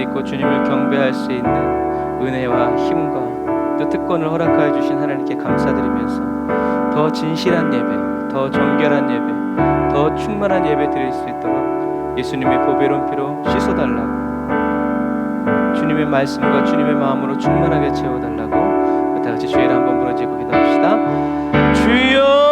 있고 주님을 경배할 수 있는 은혜와 힘과 또 특권을 허락하여 주신 하나님께 감사드리면서 더 진실한 예배, 더 정결한 예배, 더 충만한 예배 드릴 수 있도록 예수님의 보배로운 피로 씻어달라고, 주님의 말씀과 주님의 마음으로 충만하게 채워달라고 다 같이 주의를 한번 부르짖고 기도합시다. 주여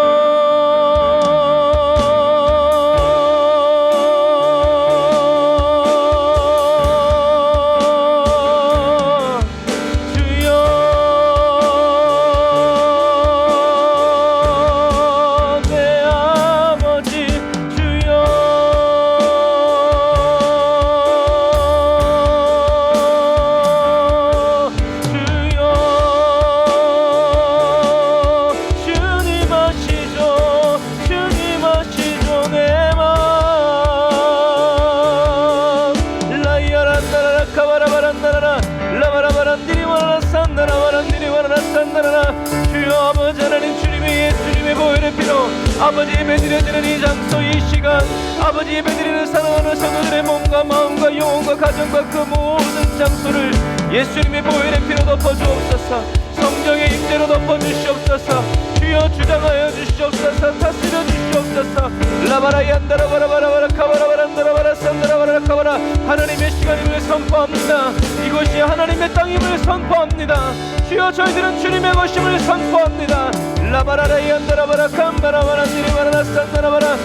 아버지 예배드려지는 이 장소 이 시간, 아버지 예배드리는 사랑하는 성도들의 몸과 마음과 영혼과 가정과 그 모든 장소를 예수님의 보혈의 피로 덮어주옵소서. 성령의 임재로 덮어주시옵소서. 주여 주장하여 주시옵소서. 다스려 주시옵소서. 라바라 얀다라바라바라바라 카바라바란다라바라 산다라바라 카바라. 하나님의 시간임을 선포합니다. 이곳이 하나님의 땅임을 선포합니다. 주여 저희들은 주님의 것임을 선포합니다. 라바라라 얀다라바라 캄바라바라 니리바라나 산다라바라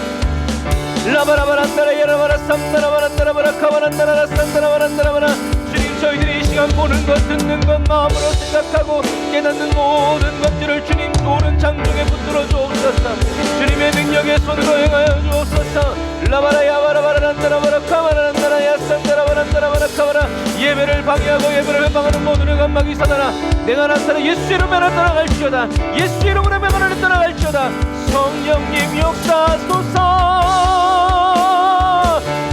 라바라바란다라 야라바라 삼다라바란다라바라 카바란다라라 산다라바란다라바라. 주님 저희들이 이 시간 보는 것 듣는 것 마음으로 생각하고 깨닫는 모든 것들을 주님 오른 장중에 붙들어 주옵소서. 주님의 능력의 손으로 행하여 주옵소서. 라바라 야바라바란다라바라 카바란다라 야산다라바란다라바라 카바라. 예배를 방해하고 예배를 회방하는 모든 감막이 사다라. 내가 나타나 예수 이름으로 떠나갈지어다. 예수 이름으로 내가 떠나갈지어다. 성령님 역사소서.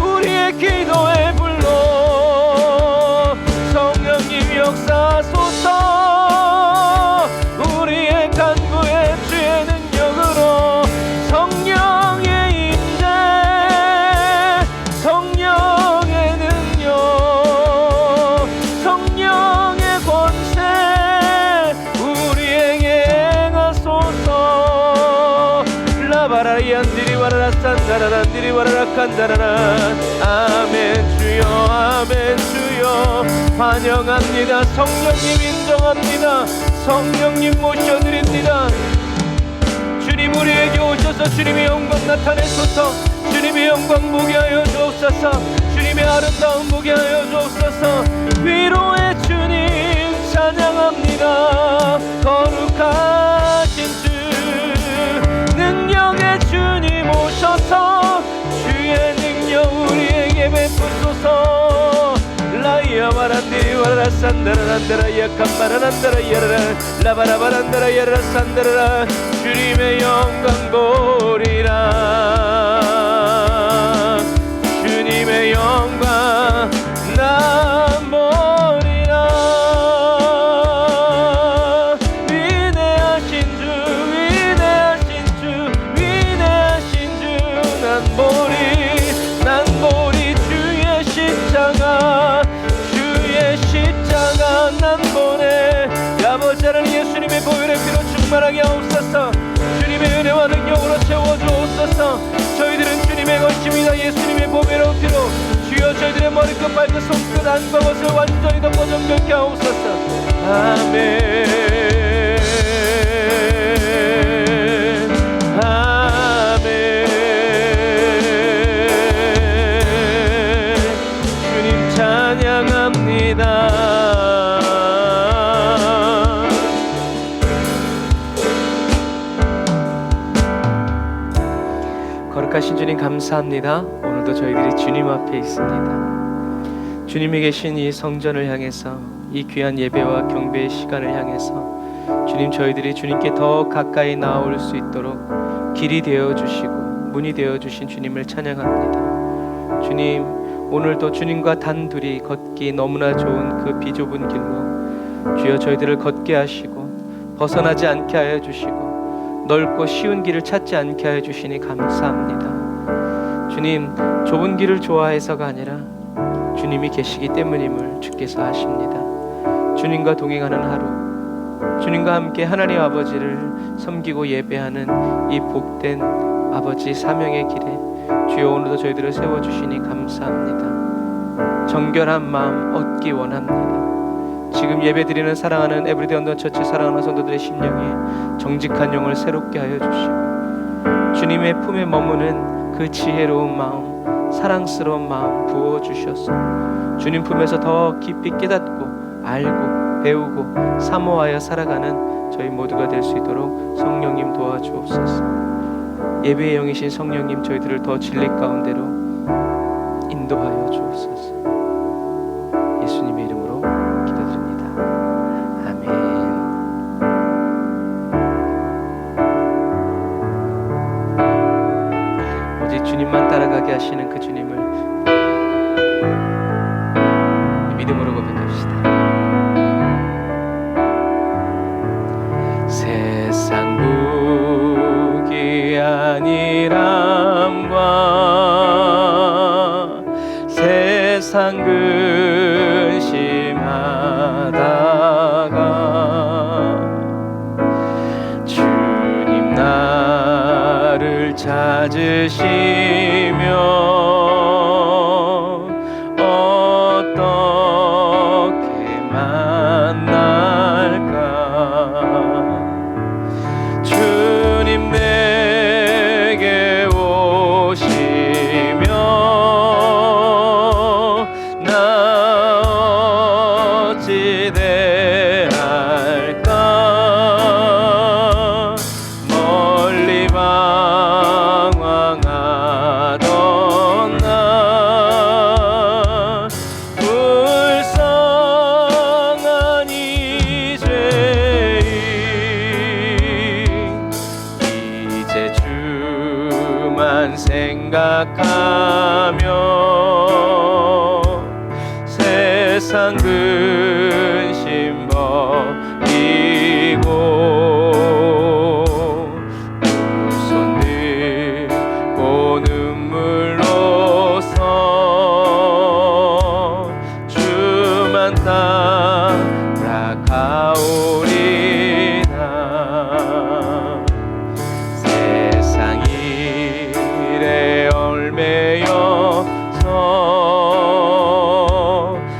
우리의 기도에 불러 성령님 역사소서. 우리의 간구에 주의 능력으로 성령의 임재 성령의 능력 성령의 권세 우리에게 행하소서. 라바라이안디리와라라 산다라란디리와라라 칸다라라. 아멘 주여 아멘 주여 환영합니다. 성령님 인정합니다. 성령님 모셔드립니다. 주님 우리에게 오셔서 주님의 영광 나타내소서. 주님의 영광 보게 하여 주옵소서. 주님의 아름다움 보게 하여 주옵소서. 위로의 주님 찬양합니다. 거룩하신 주 능력의 주님 오셔서 주의 능력 우리에게 베푸소서. 라이야 와란디리 와라라 산다라란다라 야칸바라란다라 야라라 라바라바란다라 야라라 산다라라. 주님의 영광 보리라. 주님의 영광 난 보리라. 위대하신 주 위대하신 주 위대하신 주 난 보리 난 보리. 주의 십자가 주의 십자가 난 보네. 아버지 하나님 예수님의 보혈의 피로 충만하게 하옵소서. 주님의 은혜와 능력으로 채워주옵소서. 저희들은 주님의 것입니다. 예수님의 보배로운 피로 주여 저희들의 머리끝 발끝 손끝 안과 것을 완전히 덮어 정결케 하옵소서. 아멘 아멘. 주님 찬양합니다. 거룩하신 주님 감사합니다. 오늘도 저희들이 주님 앞에 있습니다. 주님이 계신 이 성전을 향해서 이 귀한 예배와 경배의 시간을 향해서 주님 저희들이 주님께 더 가까이 나아올 수 있도록 길이 되어주시고 문이 되어주신 주님을 찬양합니다. 주님 오늘도 주님과 단둘이 걷기 너무나 좋은 그 비좁은 길로 주여 저희들을 걷게 하시고 벗어나지 않게 하여 주시고 넓고 쉬운 길을 찾지 않게 하여 주시니 감사합니다. 주님 좁은 길을 좋아해서가 아니라 주님이 계시기 때문임을 주께서 아십니다. 주님과 동행하는 하루, 주님과 함께 하나님 아버지를 섬기고 예배하는 이 복된 아버지 사명의 길에 주여 오늘도 저희들을 세워주시니 감사합니다. 정결한 마음 얻기 원합니다. 지금 예배드리는 사랑하는 에브리데이 언더처치 사랑하는 성도들의 심령에 정직한 영을 새롭게 하여 주시고 주님의 품에 머무는 그 지혜로운 마음, 사랑스러운 마음 부어주셔서 주님 품에서 더 깊이 깨닫고 알고 배우고 사모하여 살아가는 저희 모두가 될 수 있도록 성령님 도와주옵소서. 예배의 영이신 성령님 저희들을 더 진리 가운데로 인도하여 주옵소서. 예수님의 이름으로 기도드립니다. 아멘. 오직 주님만 따라가게 하시는 그 주님을 믿음으로 고백합시다. 세상 부귀한 일함과 세상 근심하다가 주님 나를 찾으시며 어떻게 만날까. 주님 내게 오시며 나 어찌 대할까. 멀리 방황하던 나 불쌍한 이 죄인 이제 주만 생각하며 세상 근심 버리고 두 손 들고 눈물로써 주만 따라가오리나. 세상 일에 얽매여서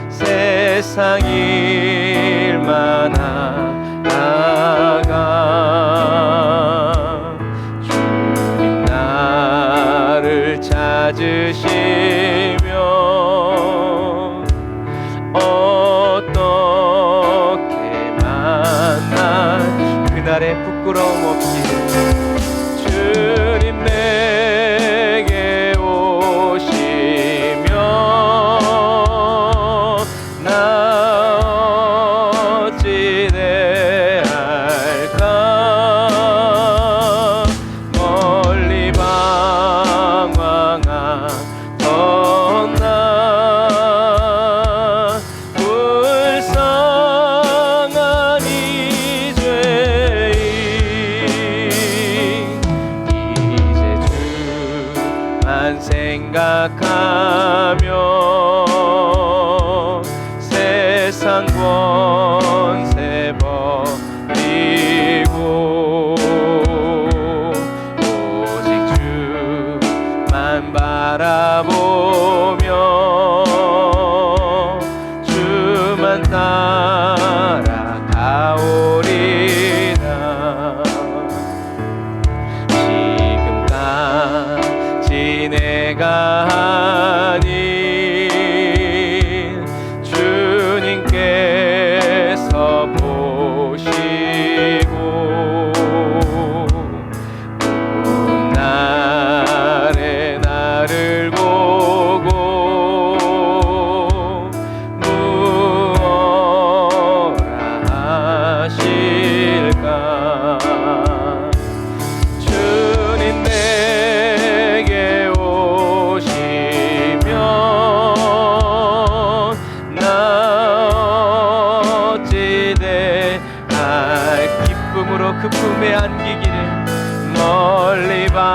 세상 일만 하다가 주님 나를 찾으시며 어떻게 만나 그날의 부끄러움 없이 주님 내게 오시며 나 어찌 대할까. 멀리 방황하던 나 불쌍한 이 죄인 이제 주만 생각하며 세상 권세 버리고 오직 주만 바라보며 주만 따라가오리나. 지금까지 내가 한 일 주님께서 보시고 온 날에 나를 보고 무엇라 하실까. 주님 내게 오시면 나 어찌 대할. 기쁨으로 그 품에 안기기를. 멀리 방황하던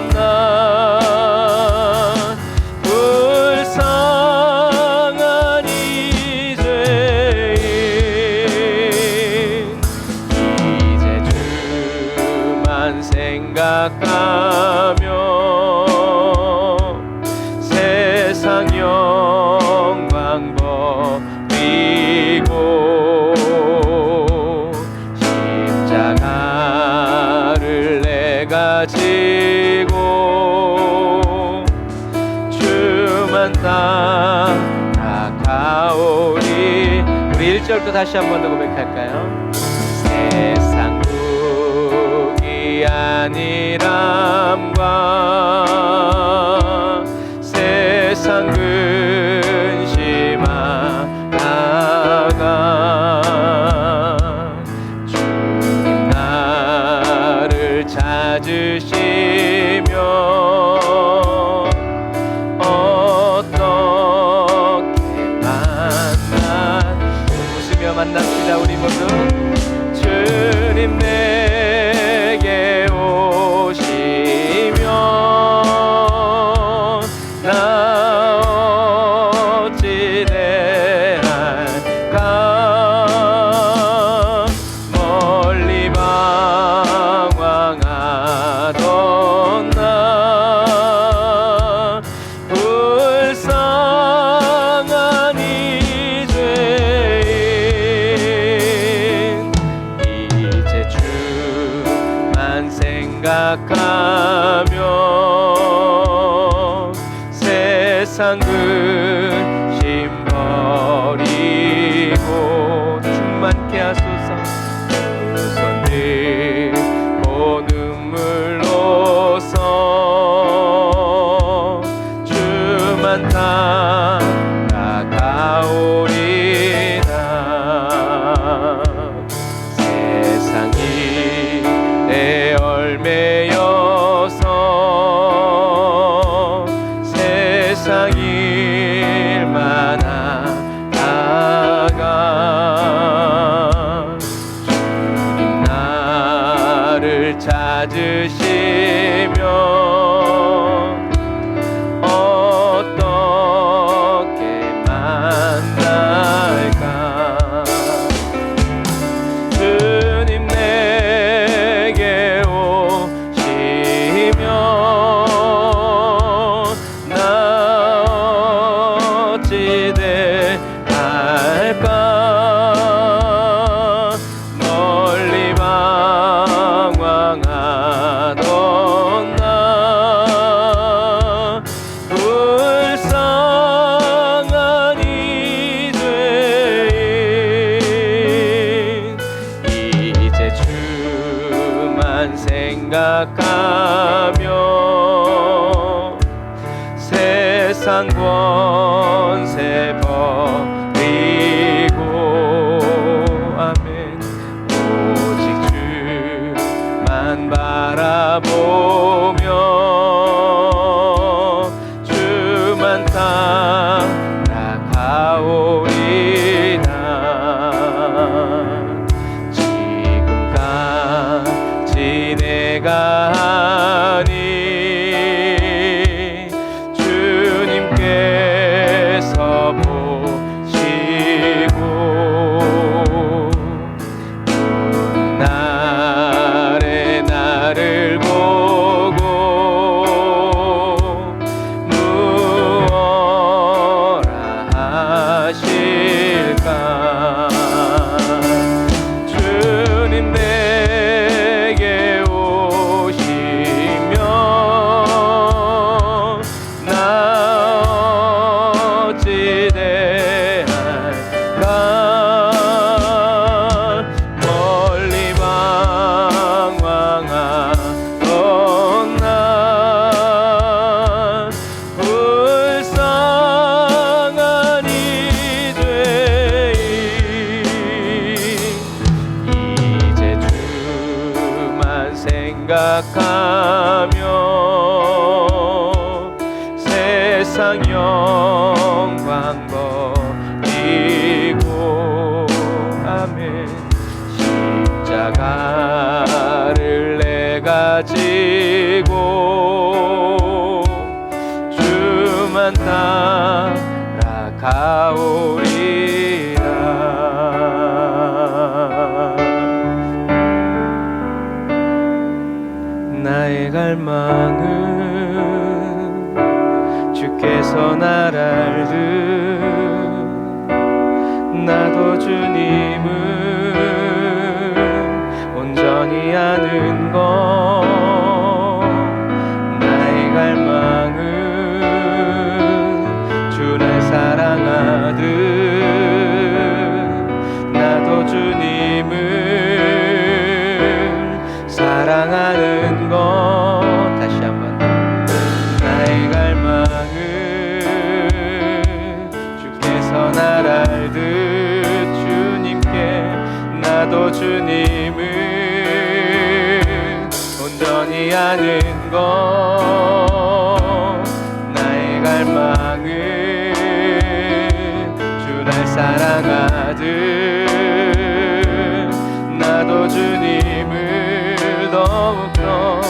나 주만 따라가오리. 우리 1절부터 다시 한 번 더 고백할까요? 세상 국이 아니람과 세상 근심하다가 주님 나를 찾으시며 어떻게 웃으며 만납시다. 우리 모두 주님 내게 오시면 나 어찌 대할까. 멀리 방황하던 나 불쌍한 이 죄인 이제 주만 생각하며 세상 근심 버리고 충만케 하소서. 두 손을 눈물로써 주만 따라가오리다. 세상이 내 열매여서 세상 일만 하다가 주님 나를 찾으시면 어떻게 만날까. 주님 내게 오시면 나 어찌 대할까. 멀리 방황하던 나 불쌍한 이 죄인 이제 주만 생각하며 세상 권세 버리고 아멘. 오직 주만 바라보며 주만 따라가오리다. 지금까지 내가 하니 주님께서 보시고 날에 나를 보고 무엇라 하실까. 주님 내게 오시면 나 어찌 대할까. 멀리 방황하던 나 불쌍한 이 죄인 이제 주만 생각하며 세상 영광 버리고 아멘. 십자가를 내가 지고 주만 따라가오리라. 나의 갈망은 주께서 날 알듯 나도 주님을 온전히 아는 것. 나의 갈망은 사랑하듯 나도 주님을 사랑하는 것. 다시 한번 더. 나의 갈망은 주께서 날 알듯 주님께 나도 주님을 온전히 아는 것. 나의 갈망은 주날 사랑하듯 나도 주님을 더욱더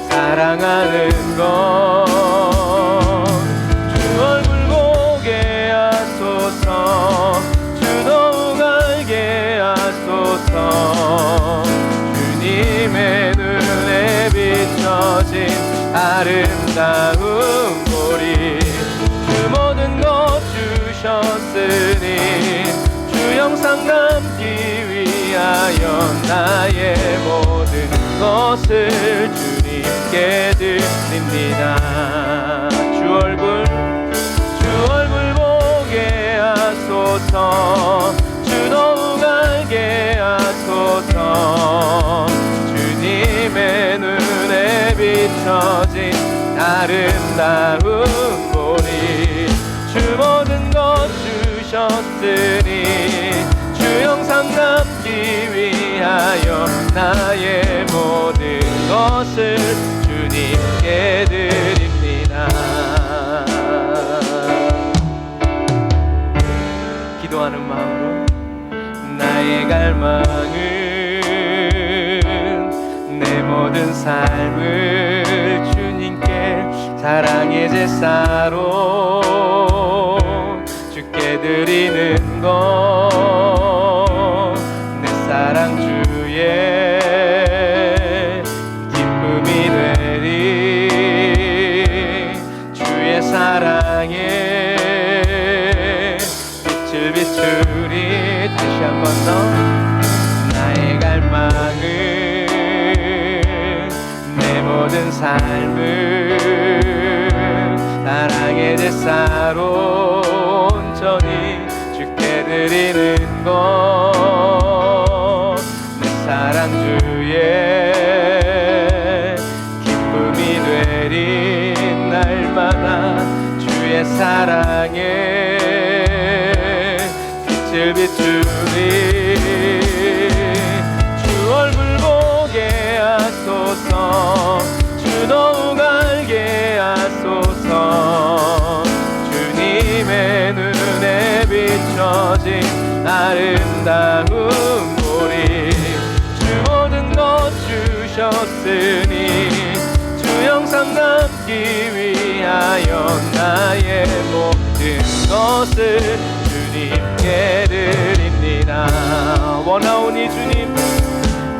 사랑하는 것. 주 얼굴 보게 하소서. 주 더욱 알게 하소서. 주님의 눈에 비춰진 아름다운 보리. 주 모든 것 주셨으니 주 영상 담기 위하여 나의 모든 것을 주님께 드립니다. 주 얼굴 보게 하소서. 주 더욱 알게 하소서. 주님의 눈에 비춰진 아름다운 보리. 주 모든 것 주셨으니 주 영상 담기 위하여 나의 모든 것을 주님께 드립니다. 기도하는 마음으로 나의 갈망은 내 모든 삶을 주님께 사랑의 제사로 주께 드리는 것. 내 사랑 주의 기쁨이 되리. 주의 사랑에 빛을 비추리. 다시 한 번 더. 나의 갈망은 내 모든 삶을 사랑의 제사로 온전히 주께 드리는 것. 내 사랑 주의 기쁨이 되리. 날마다 주의 사랑에 빛을 비추리. 주 얼굴 보게 하소서. 주 더욱 알게 하소서. 주님의 눈에 비춰진 아름다운 보리. 주 모든 것 주셨으니 주 영상 담기 위하여 나의 모든 것을 주님께 드립니다. 원하오니 주님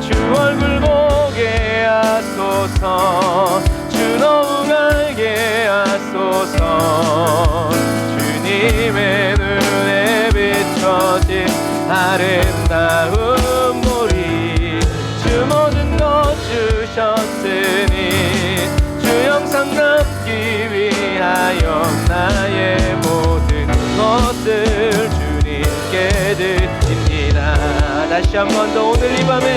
주 얼굴 보게 하소서. 주 더욱 알게 하소서. 주님의 눈에 비춰진 아름다운 보리. 주 모든 것 주셨으니 주 영상 담기 위하여 나의 모든 것을 주님께 드립니다. 다시 한 번 더 오늘 이 밤에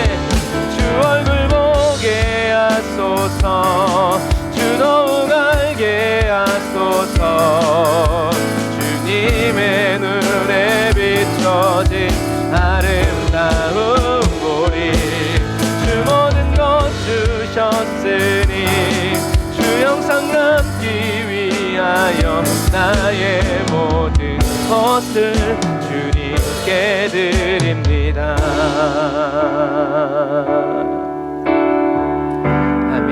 주 얼굴 보게 하소서. 주 더욱 알게 하소서. 주님의 눈에 비춰진 아름다운 보리. 주 모든 것 주셨으니 주 영상 남기 위하여 나의 모든 것을 주님께 드립니다. 아멘.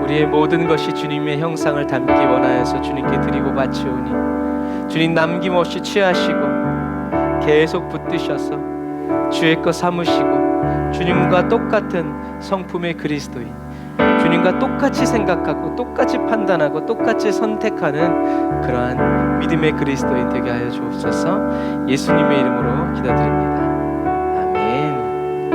우리의 모든 것이 주님의 형상을 담기 원하여서 주님께 드리고 바치오니 주님 남김없이 취하시고 계속 붙드셔서 주의 것 삼으시고 주님과 똑같은 성품의 그리스도인, 주님과 똑같이 생각하고 똑같이 판단하고 똑같이 선택하는 그러한 믿음의 그리스도인 되게 하여 주옵소서. 예수님의 이름으로 기도드립니다. 아멘.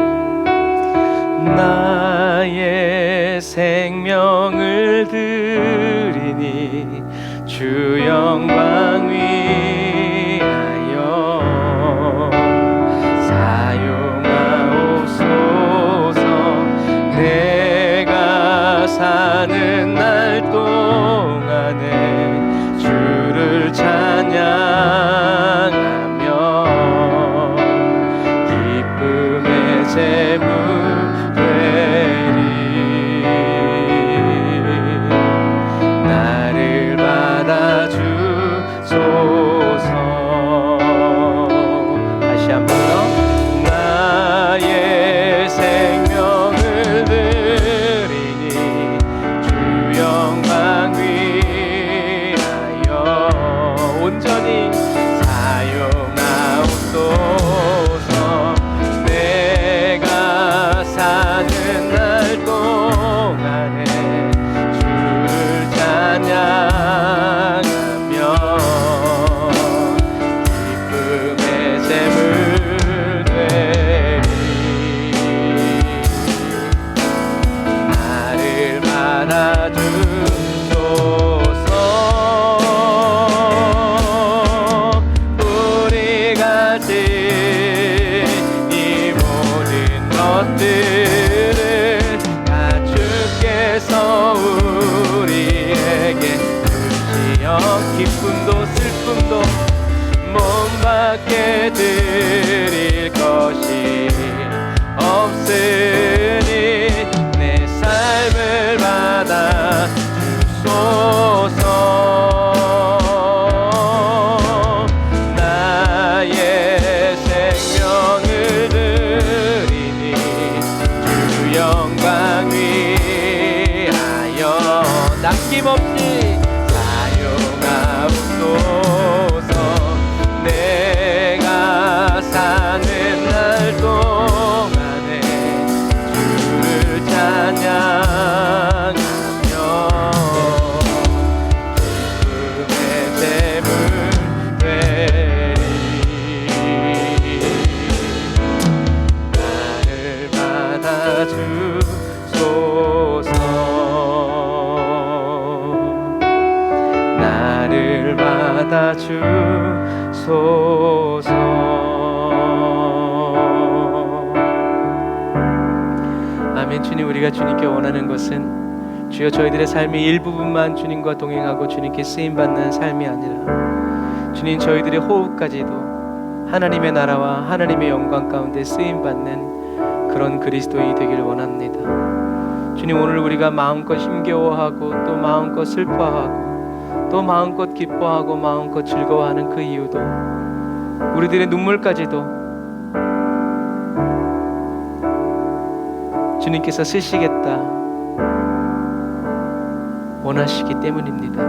나의 생명을 드리니 주 기쁨도 슬픔도 몸밖에 드릴 것이 없으니 내 삶을 받아 주소서. 나의 생명을 드리니 주 영광 위하여 남김없이 사용하옵소서. 내가 사는 날 동안에 주를 찬양하며 기쁨의 제물 되리. 나를 받아주소서. 나를 받아주소서. 아멘. 주님, 우리가 주님께 원하는 것은 주여 저희들의 삶의 일부분만 주님과 동행하고 주님께 쓰임받는 삶이 아니라 주님, 저희들의 호흡까지도 하나님의 나라와 하나님의 영광 가운데 쓰임받는 그런 그리스도인이 되길 원합니다. 주님, 오늘 우리가 마음껏 힘겨워하고 또 마음껏 슬퍼하고 또 마음껏 기뻐하고 마음껏 즐거워하는 그 이유도 우리들의 눈물까지도 주님께서 쓰시겠다 원하시기 때문입니다.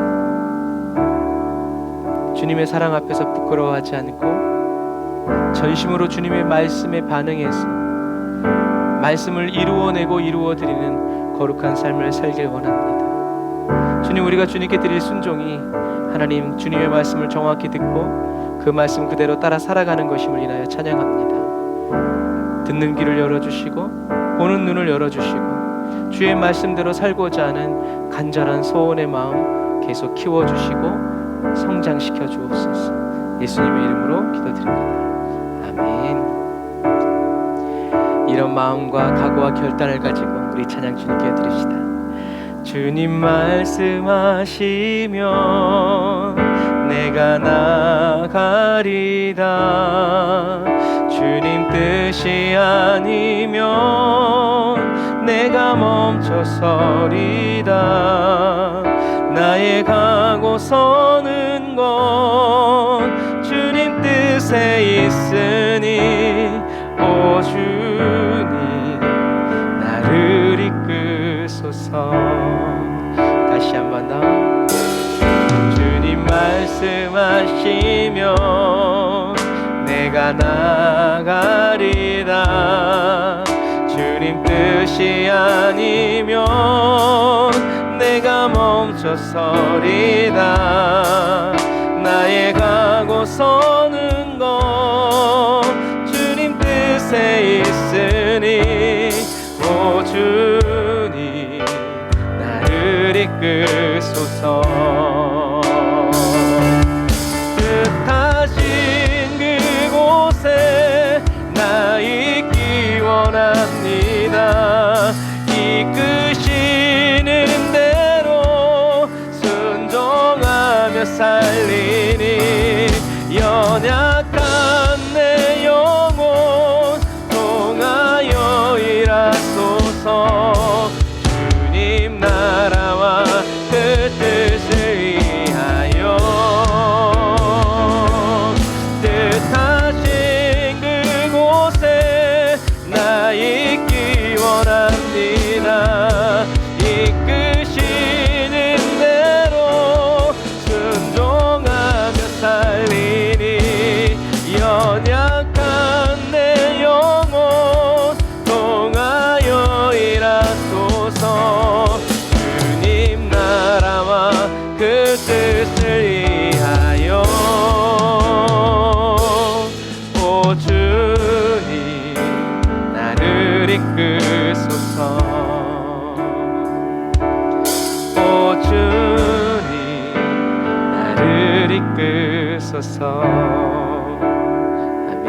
주님의 사랑 앞에서 부끄러워하지 않고 전심으로 주님의 말씀에 반응해서 말씀을 이루어내고 이루어드리는 거룩한 삶을 살길 원합니다. 주님, 우리가 주님께 드릴 순종이 하나님 주님의 말씀을 정확히 듣고 그 말씀 그대로 따라 살아가는 것임을 인하여 찬양합니다. 듣는 귀를 열어주시고 보는 눈을 열어주시고 주의 말씀대로 살고자 하는 간절한 소원의 마음 계속 키워주시고 성장시켜 주옵소서. 예수님의 이름으로 기도드립니다. 아멘. 이런 마음과 각오와 결단을 가지고 우리 찬양 주님께 드립시다. 주님 말씀하시면 내가 나가리라. 주님 뜻이 아니면 내가 멈춰서리라. 나의 가고 서는 건 주님 뜻에 있으니 오 주님 나를 이끄소서. 다시 한 번 더. 주님 말씀하시면 내가 나가리라. 주님 뜻이 아니면 내가 멈춰서리라. 나의 가고 서는 건 주님 뜻에 있으니 오 주님 나를 이끄소서. 뜻하신 그곳에 나 있기 원합니다. 이끄시는 대로 순종하며 살리니 연약한 내 영혼 통하여 일하소서. 주님 나라와 그 뜻을 위하여 뜻하신 그곳에 나 있기 원합니다. 이끄시는 대로 순종하며 살리니 연약한 내 영혼 통하여 일하소서. 주님 나라와 그 뜻을 위하여 오 주님 나를 이끄소서. 오 주님 나를 이끄소서. 아멘.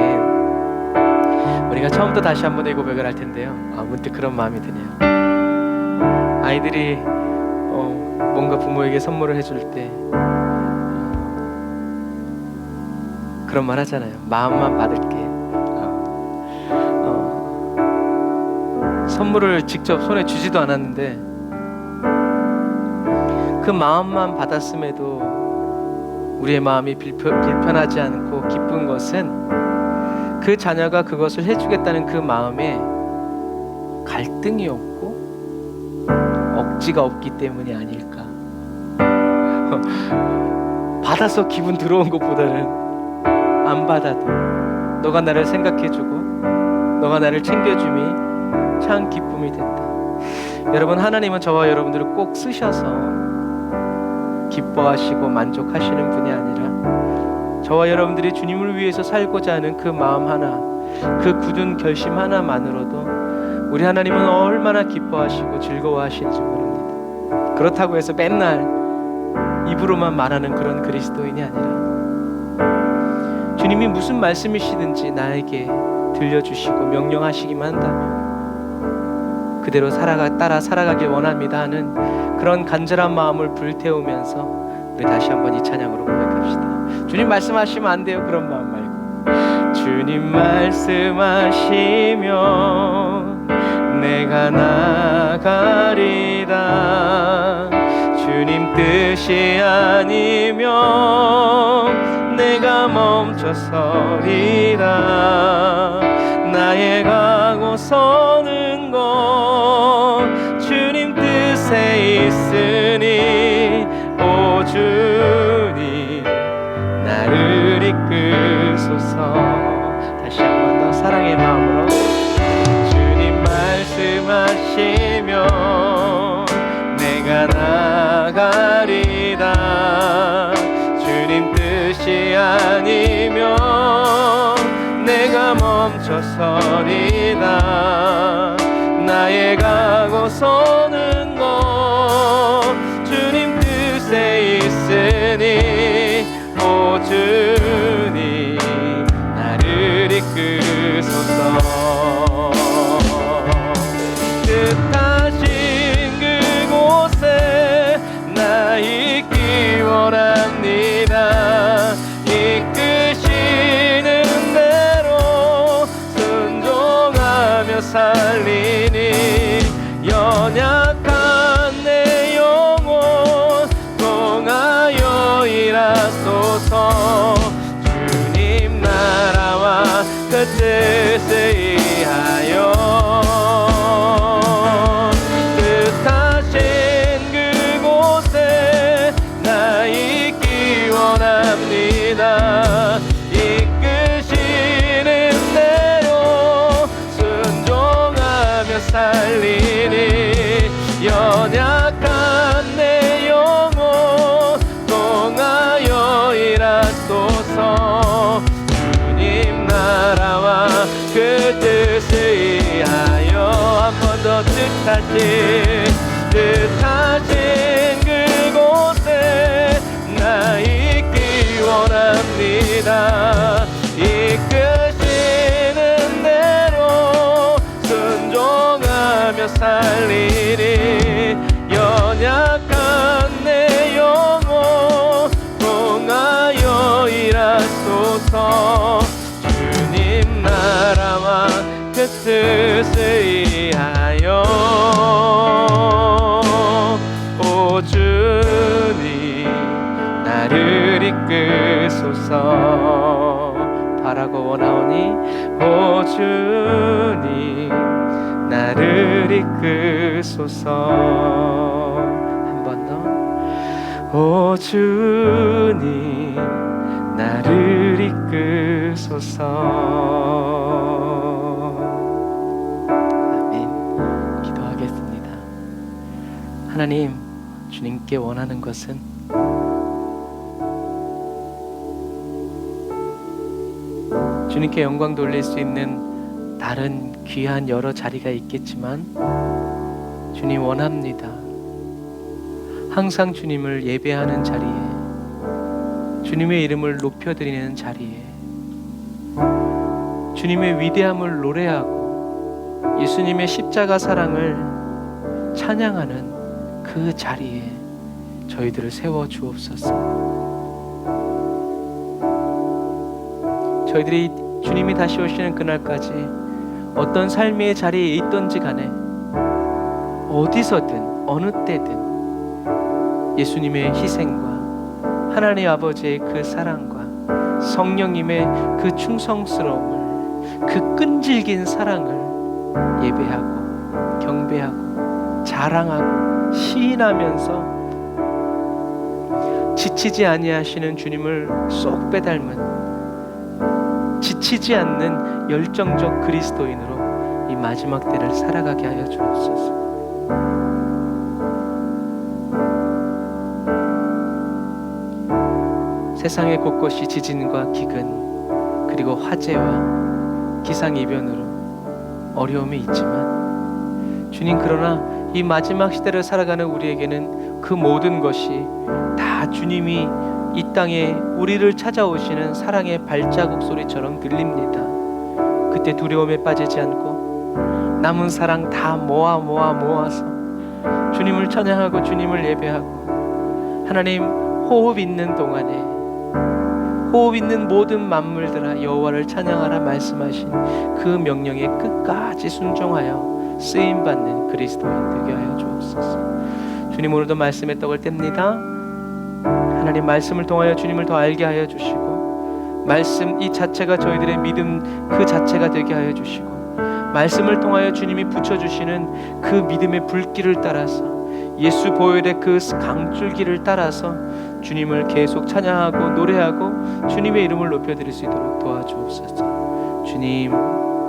우리가 처음부터 다시 한번 이 고백을 할 텐데요. 문득 그런 마음이 드네요. 아이들이 뭔가 부모에게 선물을 해줄 때 그런 말 하잖아요. 마음만 받을게. 선물을 직접 손에 쥐지도 않았는데 그 마음만 받았음에도 우리의 마음이 불편하지 않고 기쁜 것은 그 자녀가 그것을 해주겠다는 그 마음에 갈등이 없고 억지가 없기 때문이 아닐까. 받아서 기분 들어온 것보다는 안 받아도 너가 나를 생각해주고 너가 나를 챙겨줌이 참 기쁨이 된다. 여러분, 하나님은 저와 여러분들을 꼭 쓰셔서 기뻐하시고 만족하시는 분이 아니라 저와 여러분들이 주님을 위해서 살고자 하는 그 마음 하나, 그 굳은 결심 하나만으로도 우리 하나님은 얼마나 기뻐하시고 즐거워하실지 모릅니다. 그렇다고 해서 맨날 입으로만 말하는 그런 그리스도인이 아니라 주님이 무슨 말씀이시든지 나에게 들려주시고 명령하시기만 한다면 그대로 따라 살아가길 원합니다 하는 그런 간절한 마음을 불태우면서 우리 다시 한번 이 찬양으로 고백합시다. 주님 말씀하시면 안 돼요. 그런 마음 말고 주님 말씀하시면 내가 나가리라. 주님 뜻이 아니면 내가 멈춰서리라. 나의 가고 서는 것 주님 뜻에 있으니 오 주님 나를 이끄소서. 다시 한 번 더 사랑의 마음으로 주님 말씀하시면 내가 나가리라. 주님 뜻이 아니면 내가 멈춰서리라. 나의 가고 서는 것 주님 뜻에 있으니 오 주님 나를 이끄소서. 뜻하신 그곳에 나 있기 원합니다. 이끄시는 대로 순종하며 살리니 연약한 내 영혼 통하여 일하소서. 주님 나라와 그 뜻을 이하여 뜻하신 그곳에 나 있기 원합니다. 이끄시는 대로 순종하며 살리니 연약한 내 영혼 통하여 일하소서. 주님 나라와 그 뜻을 위하여 한 번 더 뜻하신 그곳에 나 있기 원합니다. 이끄시는 대로 순종하며 살리니 연약한 내 영혼 통하여 일하소서. 주님 나라와 그 뜻을 위하여 오 주님 나를 이끄소서. 바라고 원하오니 오 주님 나를 이끄소서. 한 번 더 오 주님 나를 이끄소서. 아멘. 기도하겠습니다. 하나님, 주님께 원하는 것은 주님께 영광 돌릴 수 있는 다른 귀한 여러 자리가 있겠지만 주님 원합니다. 항상 주님을 예배하는 자리에, 주님의 이름을 높여드리는 자리에, 주님의 위대함을 노래하고 예수님의 십자가 사랑을 찬양하는 그 자리에 저희들을 세워 주옵소서. 저희들이 주님이 다시 오시는 그날까지 어떤 삶의 자리에 있던지 간에 어디서든 어느 때든 예수님의 희생과 하나님 아버지의 그 사랑과 성령님의 그 충성스러움을, 그 끈질긴 사랑을 예배하고 경배하고 자랑하고 시인하면서 지치지 아니하시는 주님을 쏙 빼닮은 지치지 않는 열정적 그리스도인으로 이 마지막 때를 살아가게 하여 주옵소서. 세상의 곳곳이 지진과 기근 그리고 화재와 기상이변으로 어려움이 있지만 주님, 그러나 이 마지막 시대를 살아가는 우리에게는 그 모든 것이 다 주님이 이 땅에 우리를 찾아오시는 사랑의 발자국 소리처럼 들립니다. 그때 두려움에 빠지지 않고 남은 사랑 다 모아서 주님을 찬양하고 주님을 예배하고, 하나님 호흡 있는 동안에 호흡 있는 모든 만물들아 여호와를 찬양하라 말씀하신 그 명령에 끝까지 순종하여 쓰임받는 그리스도인 되게 하여 주옵소서. 주님, 오늘도 말씀의 떡을 뗍니다. 하나님, 말씀을 통하여 주님을 더 알게 하여 주시고, 말씀 이 자체가 저희들의 믿음 그 자체가 되게 하여 주시고, 말씀을 통하여 주님이 붙여주시는 그 믿음의 불길을 따라서, 예수 보혈의 그 강줄기를 따라서 주님을 계속 찬양하고 노래하고 주님의 이름을 높여드릴 수 있도록 도와주옵소서. 주님,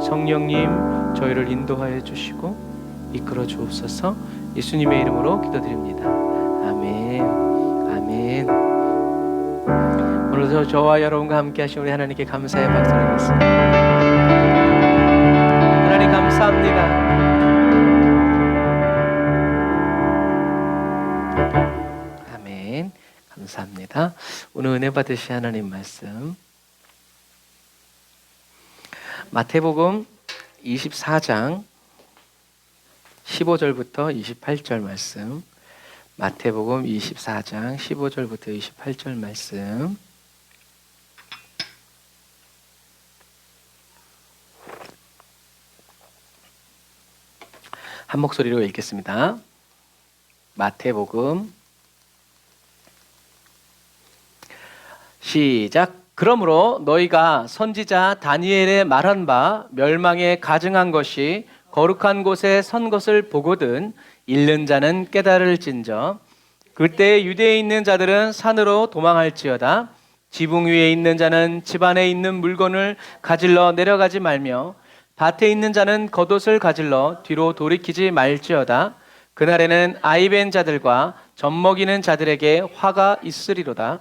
성령님, 저희를 인도하여 주시고 이끌어 주옵소서. 예수님의 이름으로 기도드립니다. 아멘. 아멘. 오늘도 저와 여러분과 함께 하신 우리 하나님께 감사의 박수를 드리겠습니다. 하나님 감사합니다. 아멘. 감사합니다. 오늘 은혜 받으신 하나님 말씀, 마태복음 24장 15절부터 28절 말씀, 마태복음 24장 15절부터 28절 말씀, 한 목소리로 읽겠습니다. 마태복음 시작. 그러므로 너희가 선지자 다니엘의 말한 바 멸망에 가증한 것이 거룩한 곳에 선 것을 보거든 읽는 자는 깨달을진저. 그때 유대에 있는 자들은 산으로 도망할지어다. 지붕 위에 있는 자는 집 안에 있는 물건을 가질러 내려가지 말며 밭에 있는 자는 겉옷을 가질러 뒤로 돌이키지 말지어다. 그날에는 아이벤 자들과 젖먹이는 자들에게 화가 있으리로다.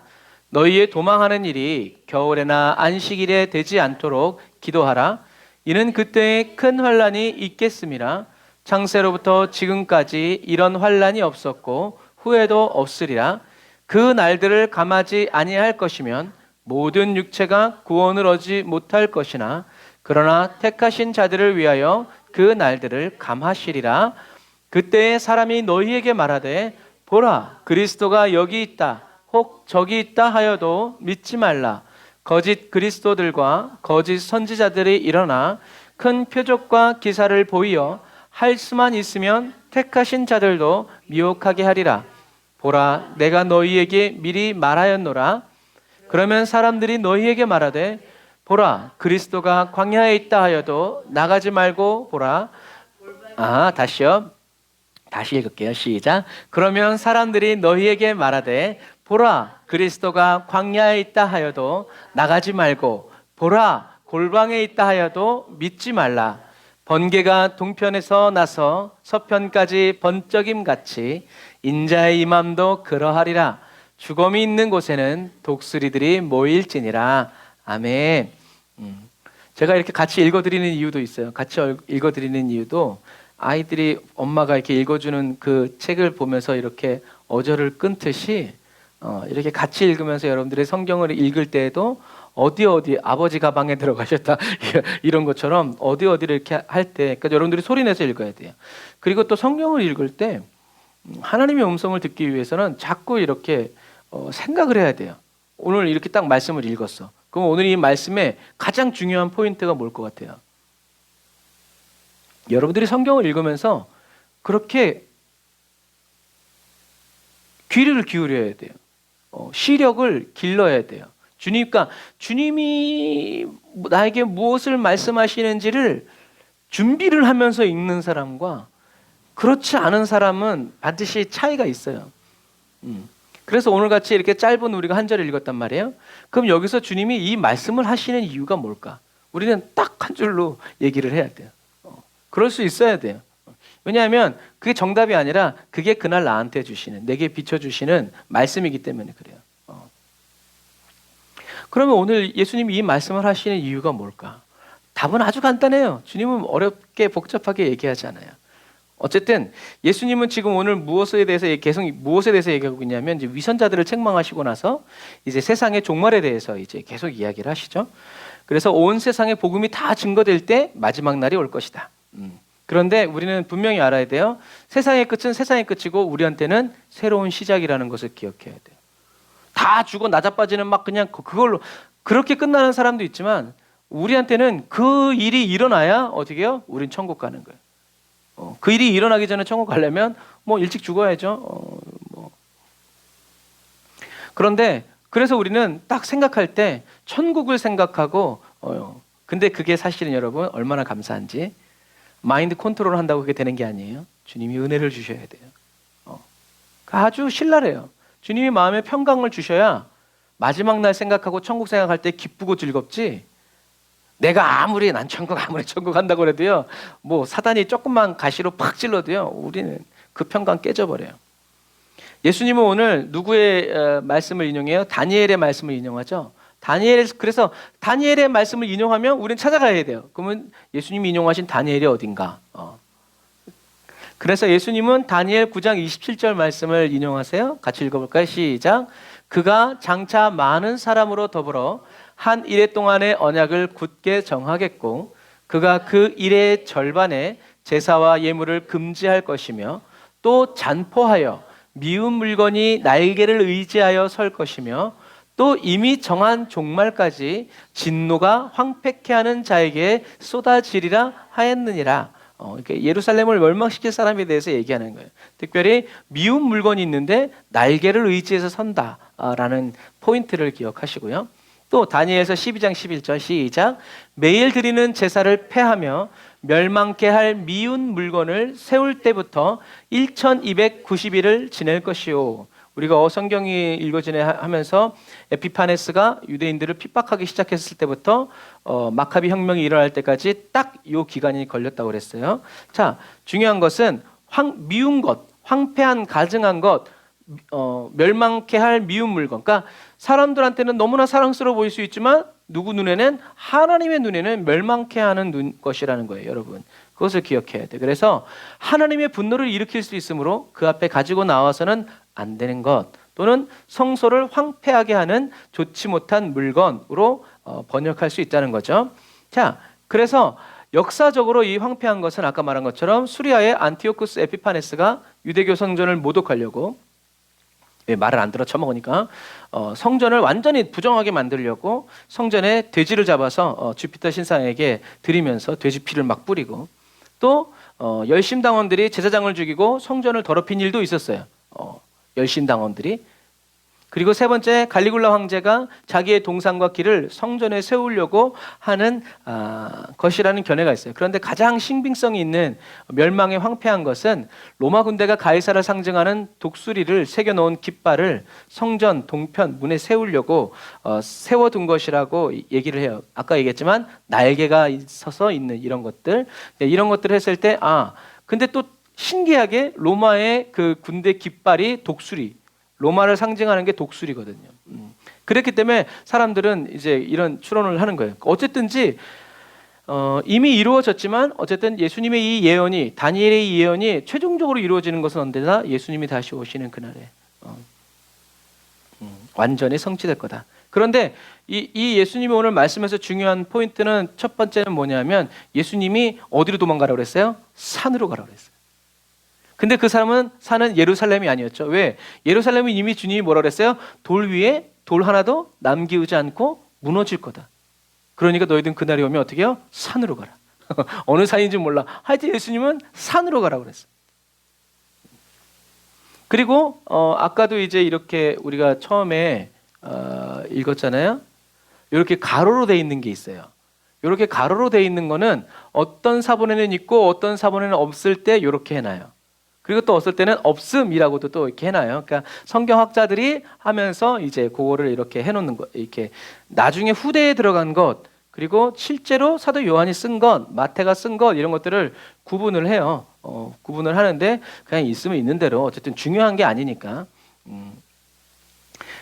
너희의 도망하는 일이 겨울에나 안식일에 되지 않도록 기도하라. 이는 그때에 큰 환란이 있겠음이라. 창세로부터 지금까지 이런 환란이 없었고 후에도 없으리라. 그 날들을 감하지 아니할 것이면 모든 육체가 구원을 얻지 못할 것이나 그러나 택하신 자들을 위하여 그 날들을 감하시리라. 그때에 사람이 너희에게 말하되 보라, 그리스도가 여기 있다, 혹 저기 있다 하여도 믿지 말라. 거짓 그리스도들과 거짓 선지자들이 일어나 큰 표적과 기사를 보이어 할 수만 있으면 택하신 자들도 미혹하게 하리라. 보라, 내가 너희에게 미리 말하였노라. 그러면 사람들이 너희에게 말하되 보라, 그리스도가 광야에 있다 하여도 나가지 말고 보라. 다시 읽을게요. 시작. 그러면 사람들이 너희에게 말하되 보라, 그리스도가 광야에 있다 하여도 나가지 말고 보라, 골방에 있다 하여도 믿지 말라. 번개가 동편에서 나서 서편까지 번쩍임 같이 인자의 임함도 그러하리라. 죽음이 있는 곳에는 독수리들이 모일지니라. 아멘. 제가 이렇게 같이 읽어드리는 이유도 있어요. 같이 읽어드리는 이유도 아이들이 엄마가 이렇게 읽어주는 그 책을 보면서 이렇게 어절을 끊듯이 이렇게 같이 읽으면서 여러분들의 성경을 읽을 때에도 어디 아버지 가방에 들어가셨다 이런 것처럼 어디를 이렇게 할 때, 그러니까 여러분들이 소리내서 읽어야 돼요. 그리고 또 성경을 읽을 때 하나님의 음성을 듣기 위해서는 자꾸 이렇게 생각을 해야 돼요. 오늘 이렇게 딱 말씀을 읽었어. 그럼 오늘 이 말씀에 가장 중요한 포인트가 뭘 것 같아요? 여러분들이 성경을 읽으면서 그렇게 귀를 기울여야 돼요. 시력을 길러야 돼요. 그러니까 주님이 나에게 무엇을 말씀하시는지를 준비를 하면서 읽는 사람과 그렇지 않은 사람은 반드시 차이가 있어요. 그래서 오늘 같이 이렇게 짧은 우리가 한 절을 읽었단 말이에요. 그럼 여기서 주님이 이 말씀을 하시는 이유가 뭘까? 우리는 딱 한 줄로 얘기를 해야 돼요. 그럴 수 있어야 돼요. 왜냐하면 그게 정답이 아니라 그게 그날 나한테 주시는, 내게 비춰주시는 말씀이기 때문에 그래요. 그러면 오늘 예수님이 이 말씀을 하시는 이유가 뭘까? 답은 아주 간단해요. 주님은 어렵게 복잡하게 얘기하지 않아요. 어쨌든 예수님은 지금 오늘 무엇에 대해서 얘기하고 있냐면 이제 위선자들을 책망하시고 나서 이제 세상의 종말에 대해서 이제 계속 이야기를 하시죠. 그래서 온 세상에 복음이 다 증거될 때 마지막 날이 올 것이다. 그런데 우리는 분명히 알아야 돼요. 세상의 끝은 세상의 끝이고 우리한테는 새로운 시작이라는 것을 기억해야 돼요. 다 죽어 나자빠지는 막 그냥 그걸로 그렇게 끝나는 사람도 있지만 우리한테는 그 일이 일어나야 어떻게 해요? 우린 천국 가는 거예요. 그 일이 일어나기 전에 천국 가려면 뭐 일찍 죽어야죠. 그런데 그래서 우리는 딱 생각할 때 천국을 생각하고 근데 그게 사실은 여러분 얼마나 감사한지 마인드 컨트롤 한다고 그게 되는 게 아니에요. 주님이 은혜를 주셔야 돼요. 아주 신랄해요. 주님이 마음에 평강을 주셔야 마지막 날 생각하고 천국 생각할 때 기쁘고 즐겁지. 내가 아무리 난 천국 한다고 그래도요. 뭐 사단이 조금만 가시로 팍 찔러도요. 우리는 그 평강 깨져버려요. 예수님은 오늘 누구의 말씀을 인용해요? 다니엘의 말씀을 인용하죠. 그래서 다니엘의 말씀을 인용하면 우리는 찾아가야 돼요. 그러면 예수님이 인용하신 다니엘이 어딘가? 그래서 예수님은 다니엘 9장 27절 말씀을 인용하세요. 같이 읽어볼까요? 시작. 그가 장차 많은 사람으로 더불어 한 이레 동안의 언약을 굳게 정하겠고 그가 그 일의 절반에 제사와 예물을 금지할 것이며 또 잔포하여 미운 물건이 날개를 의지하여 설 것이며 또 이미 정한 종말까지 진노가 황폐케 하는 자에게 쏟아지리라 하였느니라. 그러니까 예루살렘을 멸망시킬 사람에 대해서 얘기하는 거예요. 특별히 미운 물건이 있는데 날개를 의지해서 선다라는 포인트를 기억하시고요. 또 다니엘서 12장 11절 시작. 매일 드리는 제사를 폐하며 멸망케 할 미운 물건을 세울 때부터 1290일을 지낼 것이요. 우리가 성경이 읽어지네 하면서 에피파네스가 유대인들을 핍박하기 시작했을 때부터 마카비 혁명이 일어날 때까지 딱 이 기간이 걸렸다고 그랬어요. 자, 중요한 것은 미운 것, 황폐한 가증한 것, 멸망케 할 미운 물건. 그러니까 사람들한테는 너무나 사랑스러워 보일 수 있지만 누구 눈에는 하나님의 눈에는 멸망케 하는 것이라는 거예요, 여러분. 그것을 기억해야 돼. 그래서 하나님의 분노를 일으킬 수 있으므로 그 앞에 가지고 나와서는 안 되는 것 또는 성소를 황폐하게 하는 좋지 못한 물건으로 번역할 수 있다는 거죠. 자, 그래서 역사적으로 이 황폐한 것은 아까 말한 것처럼 수리아의 안티오쿠스 에피파네스가 유대교 성전을 모독하려고 말을 안 들어 처먹으니까 성전을 완전히 부정하게 만들려고 성전에 돼지를 잡아서 주피터 신상에게 드리면서 돼지 피를 막 뿌리고 또 열심당원들이 제사장을 죽이고 성전을 더럽힌 일도 있었어요. 열심당원들이. 그리고 세 번째 갈리굴라 황제가 자기의 동상과 길을 성전에 세우려고 하는 것이라는 견해가 있어요. 그런데 가장 신빙성이 있는 멸망의 황폐한 것은 로마 군대가 가이사를 상징하는 독수리를 새겨놓은 깃발을 성전 동편 문에 세우려고 세워둔 것이라고 얘기를 해요. 아까 얘기했지만 날개가 있어서 있는 이런 것들. 이런 것들을 했을 때 근데 또 신기하게 로마의 그 군대 깃발이 독수리, 로마를 상징하는 게 독수리거든요. 그렇기 때문에 사람들은 이제 이런 추론을 하는 거예요. 어쨌든지 이미 이루어졌지만 어쨌든 예수님의 이 예언이, 다니엘의 이 예언이 최종적으로 이루어지는 것은 언제나 예수님이 다시 오시는 그날에 완전히 성취될 거다. 그런데 이 예수님이 오늘 말씀에서 중요한 포인트는 첫 번째는 뭐냐면 예수님이 어디로 도망가라고 그랬어요? 산으로 가라고 그랬어요. 근데 그 사람은 사는 예루살렘이 아니었죠. 왜? 예루살렘은 이미 주님이 뭐라고 그랬어요? 돌 위에 돌 하나도 남기우지 않고 무너질 거다. 그러니까 너희들은 그날이 오면 어떻게 해요? 산으로 가라. 어느 산인지 몰라. 하여튼 예수님은 산으로 가라고 그랬어요. 그리고 아까도 이제 이렇게 우리가 처음에 읽었잖아요. 이렇게 가로로 돼 있는 게 있어요. 이렇게 가로로 돼 있는 거는 어떤 사본에는 있고 어떤 사본에는 없을 때 이렇게 해놔요. 그리고 또 어떨 때는 없음이라고도 또 이렇게 해놔요. 그러니까 성경학자들이 하면서 이제 그거를 이렇게 해놓는 것, 이렇게 나중에 후대에 들어간 것, 그리고 실제로 사도 요한이 쓴 것, 마태가 쓴 것 이런 것들을 구분을 해요. 구분을 하는데 그냥 있으면 있는 대로 어쨌든 중요한 게 아니니까.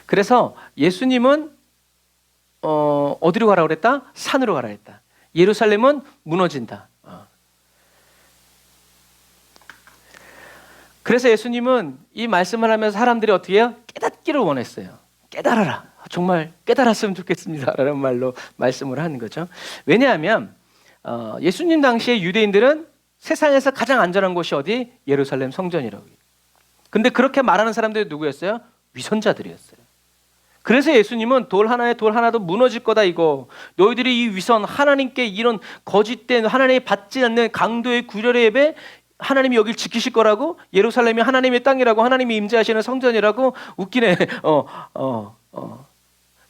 그래서 예수님은 어디로 가라 그랬다? 산으로 가라 했다. 예루살렘은 무너진다. 그래서 예수님은 이 말씀을 하면서 사람들이 어떻게 해요? 깨닫기를 원했어요. 깨달아라. 정말 깨달았으면 좋겠습니다. 라는 말로 말씀을 하는 거죠. 왜냐하면 예수님 당시에 유대인들은 세상에서 가장 안전한 곳이 어디? 예루살렘 성전이라고. 근데 그렇게 말하는 사람들이 누구였어요? 위선자들이었어요. 그래서 예수님은 돌 하나도 무너질 거다 이거. 너희들이 이 위선 하나님께 이런 거짓된 하나님이 받지 않는 강도의 구별의 예배 하나님이 여길 지키실 거라고? 예루살렘이 하나님의 땅이라고, 하나님이 임재하시는 성전이라고? 웃기네.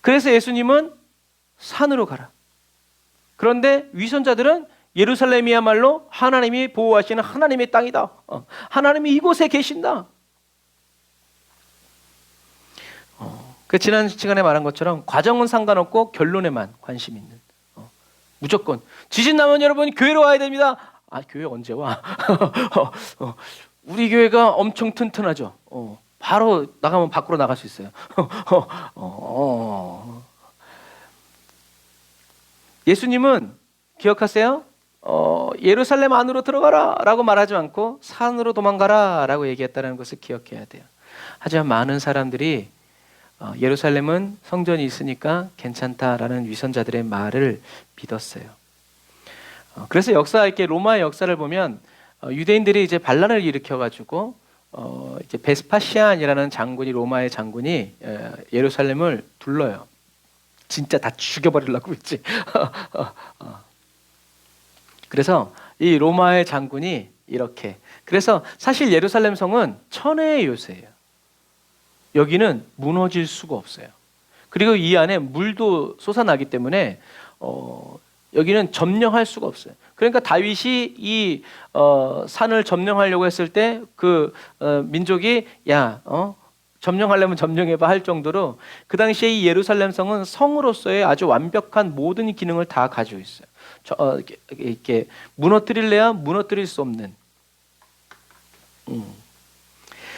그래서 예수님은 산으로 가라. 그런데 위선자들은 예루살렘이야말로 하나님이 보호하시는 하나님의 땅이다. 하나님이 이곳에 계신다. 그 지난 시간에 말한 것처럼 과정은 상관없고 결론에만 관심 있는. 무조건 지진 나면 여러분 교회로 와야 됩니다. 아, 교회 언제 와? 우리 교회가 엄청 튼튼하죠. 바로 나가면 밖으로 나갈 수 있어요. 예수님은 기억하세요? 예루살렘 안으로 들어가라 라고 말하지 않고 산으로 도망가라 라고 얘기했다는 것을 기억해야 돼요. 하지만 많은 사람들이 예루살렘은 성전이 있으니까 괜찮다라는 위선자들의 말을 믿었어요. 그래서 역사 이렇게 로마의 역사를 보면 유대인들이 이제 반란을 일으켜가지고 이제 베스파시안이라는 장군이 로마의 장군이 예루살렘을 둘러요. 진짜 다 죽여버리려고 했지. 그래서 이 로마의 장군이 이렇게. 그래서 사실 예루살렘 성은 천혜의 요새예요. 여기는 무너질 수가 없어요. 그리고 이 안에 물도 솟아나기 때문에 여기는 점령할 수가 없어요. 그러니까 다윗이 이 산을 점령하려고 했을 때 그 민족이 점령하려면 점령해봐 할 정도로 그 당시에 이 예루살렘 성은 성으로서의 아주 완벽한 모든 기능을 다 가지고 있어요. 이렇게 무너뜨릴래야 무너뜨릴 수 없는.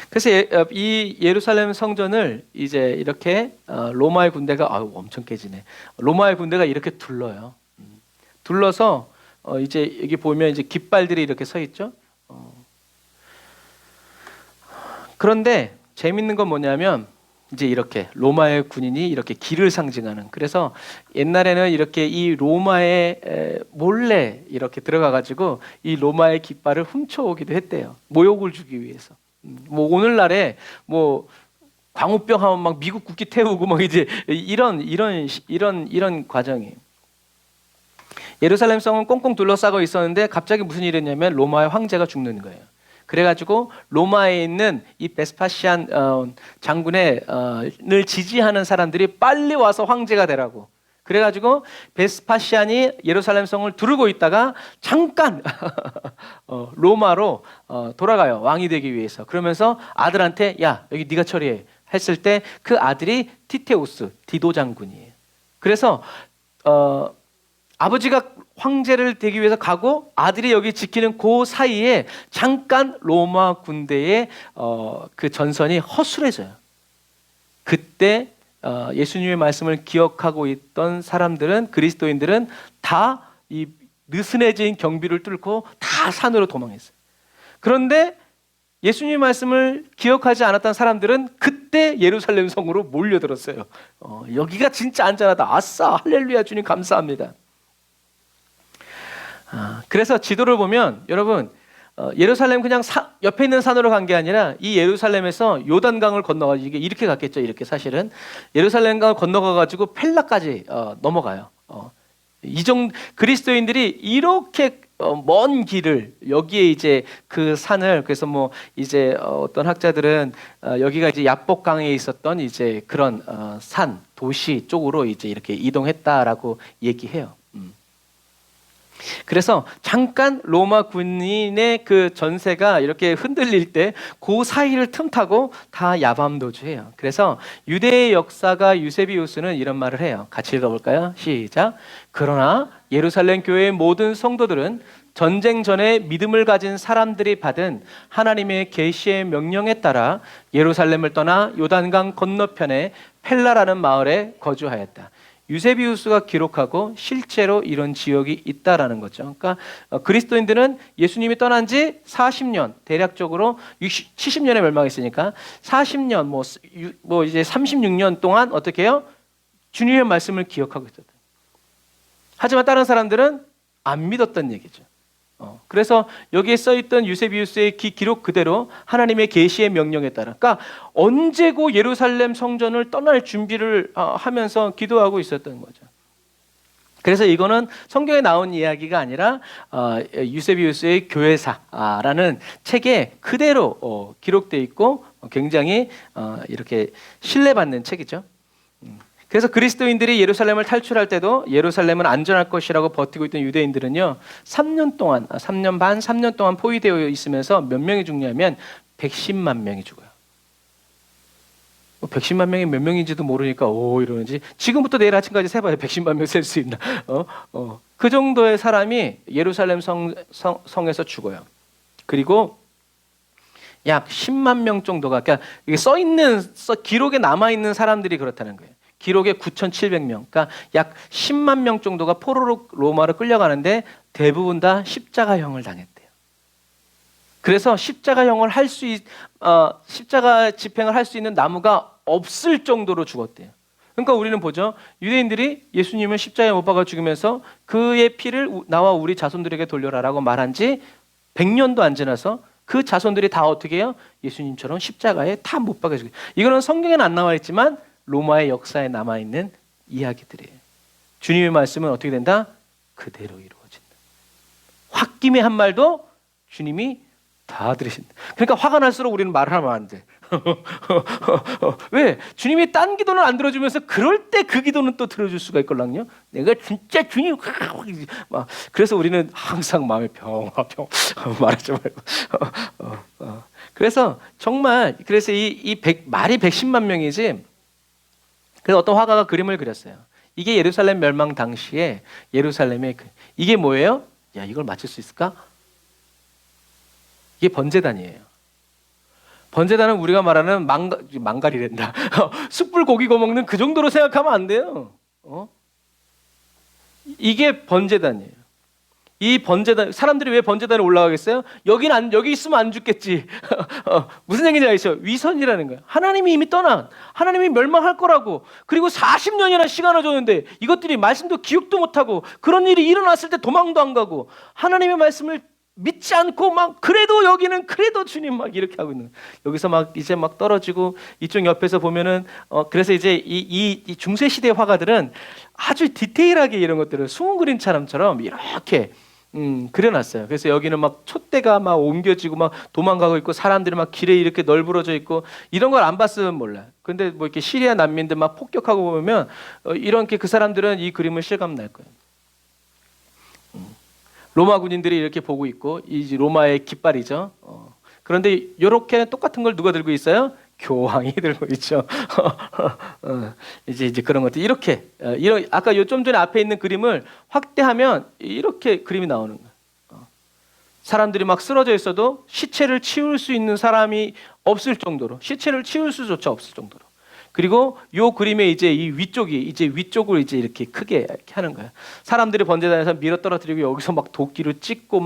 그래서 이 예루살렘 성전을 이제 이렇게 로마의 군대가 엄청 깨지네. 로마의 군대가 이렇게 둘러요. 둘러서 이제 여기 보면 이제 깃발들이 이렇게 서 있죠. 그런데 재밌는 건 뭐냐면 이제 이렇게 로마의 군인이 이렇게 길을 상징하는. 그래서 옛날에는 이렇게 이 로마에 몰래 이렇게 들어가 가지고 이 로마의 깃발을 훔쳐오기도 했대요. 모욕을 주기 위해서. 뭐 오늘날에 뭐 광우병 하면 막 미국 국기 태우고 막 이제 이런 과정이. 예루살렘 성은 꽁꽁 둘러싸고 있었는데 갑자기 무슨 일이 있냐면 로마의 황제가 죽는 거예요. 그래가지고 로마에 있는 이 베스파시안 장군을 지지하는 사람들이 빨리 와서 황제가 되라고. 그래가지고 베스파시안이 예루살렘 성을 두르고 있다가 잠깐 로마로 돌아가요. 왕이 되기 위해서. 그러면서 아들한테 야 여기 네가 처리해 했을 때 그 아들이 티테우스 디도 장군이에요. 그래서 아버지가 황제를 되기 위해서 가고 아들이 여기 지키는 그 사이에 잠깐 로마 군대의 그 전선이 허술해져요. 그때 예수님의 말씀을 기억하고 있던 사람들은 그리스도인들은 다 이 느슨해진 경비를 뚫고 다 산으로 도망했어요. 그런데 예수님의 말씀을 기억하지 않았던 사람들은 그때 예루살렘 성으로 몰려들었어요. 여기가 진짜 안전하다. 아싸 할렐루야 주님 감사합니다. 그래서 지도를 보면 여러분 예루살렘 그냥 옆에 있는 산으로 간 게 아니라 이 예루살렘에서 요단강을 건너가지고 이게 이렇게 갔겠죠. 이렇게 사실은 예루살렘강을 건너가가지고 펠라까지 넘어가요. 그리스도인들이 이렇게 먼 길을 여기에 이제 그 산을 그래서 뭐 이제 어떤 학자들은 여기가 이제 야복강에 있었던 이제 그런 산 도시 쪽으로 이제 이렇게 이동했다라고 얘기해요. 그래서 잠깐 로마 군인의 그 전세가 이렇게 흔들릴 때 그 사이를 틈타고 다 야밤도주해요. 그래서 유대의 역사가 유세비우스는 이런 말을 해요. 같이 읽어볼까요? 시작. 그러나 예루살렘 교회의 모든 성도들은 전쟁 전에 믿음을 가진 사람들이 받은 하나님의 계시의 명령에 따라 예루살렘을 떠나 요단강 건너편에 펠라라는 마을에 거주하였다. 유세비우스가 기록하고 실제로 이런 지역이 있다라는 거죠. 그러니까 그리스도인들은 예수님이 떠난 지 40년, 대략적으로 70년에 멸망했으니까 40년, 뭐 이제 36년 동안 어떻게 해요? 주님의 말씀을 기억하고 있었다. 하지만 다른 사람들은 안 믿었던 얘기죠. 그래서 여기에 써있던 유세비우스의 기록 그대로 하나님의 계시의 명령에 따라, 그러니까 언제고 예루살렘 성전을 떠날 준비를 하면서 기도하고 있었던 거죠. 그래서 이거는 성경에 나온 이야기가 아니라 유세비우스의 교회사라는 책에 그대로 기록되어 있고 굉장히 이렇게 신뢰받는 책이죠. 그래서 그리스도인들이 예루살렘을 탈출할 때도 예루살렘은 안전할 것이라고 버티고 있던 유대인들은요, 3년 동안, 3년 반, 3년 동안 포위되어 있으면서 몇 명이 죽냐면 110만 명이 죽어요. 110만 명이 몇 명인지도 모르니까 이러는지 지금부터 내일 아침까지 세봐요. 110만 명 셀 수 있나? 그 정도의 사람이 예루살렘 성에서 죽어요. 그리고 약 10만 명 정도가, 그러니까 이게 기록에 남아있는 사람들이 그렇다는 거예요. 기록에 9,700명, 그러니까 약 10만 명 정도가 포로로 로마로 끌려가는데 대부분 다 십자가형을 당했대요. 그래서 십자가형을 십자가 집행을 할 수 있는 나무가 없을 정도로 죽었대요. 그러니까 우리는 보죠. 유대인들이 예수님을 십자가에 못 박아 죽이면서 그의 피를 나와 우리 자손들에게 돌려라라고 말한 지 100년도 안 지나서 그 자손들이 다 어떻게 해요? 예수님처럼 십자가에 다 못 박아 죽여요. 이거는 성경에는 안 나와 있지만 로마의 역사에 남아있는 이야기들이에요. 주님의 말씀은 어떻게 된다? 그대로 이루어진다. 홧김에 한 말도 주님이 다 들으신다. 그러니까 화가 날수록 우리는 말을 하면 안 돼. 왜? 주님이 딴 기도는 안 들어주면서 그럴 때 그 기도는 또 들어줄 수가 있걸랑요. 내가 진짜 주님 그래서 우리는 항상 마음에 병 말하지 말고 그래서 정말 그래서 말이 110만 명이지. 그래서 어떤 화가가 그림을 그렸어요. 이게 예루살렘 멸망 당시에 예루살렘의 이게 뭐예요? 야, 이걸 맞출 수 있을까? 이게 번제단이에요. 번제단은 우리가 말하는 망갈이란다. 숯불 고기 구워 먹는 그 정도로 생각하면 안 돼요. 이게 번제단이에요. 이 번제단, 사람들이 왜 번제단에 올라가겠어요? 여기 있으면 안 죽겠지. 무슨 얘기인지 아시죠? 위선이라는 거예요. 하나님이 이미 하나님이 멸망할 거라고. 그리고 40년이나 시간을 줬는데 이것들이 말씀도 기억도 못하고 그런 일이 일어났을 때 도망도 안 가고 하나님의 말씀을 믿지 않고 그래도 여기는 그래도 주님 이렇게 하고 있는. 여기서 이제 떨어지고 이쪽 옆에서 보면은 그래서 이제 이 중세 시대 화가들은 아주 디테일하게 이런 것들을 수은 그림처럼 이렇게 그려놨어요. 그래서 여기는 촛대가 옮겨지고 도망가고 있고 사람들이 길에 이렇게 널브러져 있고 이런 걸 안 봤으면 몰라. 근데 이렇게 시리아 난민들 폭격하고 보면 이렇게 그 사람들은 이 그림을 실감 날 거예요. 로마 군인들이 이렇게 보고 있고 이 로마의 깃발이죠. 그런데 이렇게 똑같은 걸 누가 들고 있어요? 교황이 들고 있죠. 이제 그런 것들 이렇게 아까 좀 전에 앞에 있는 그림을 확대하면 이렇게 그림이 나오는 거예요. 사람들이 쓰러져 있어도 시체를 치울 수 있는 사람이 없을 정도로, 시체를 치울 수조차 없을 정도로. 그리고 요 그림의 이제 이 위쪽을 이제 이렇게 크게 이렇게 하는 거예요. 사람들이 번제단에서 밀어 떨어뜨리고 여기서 도끼로 찍고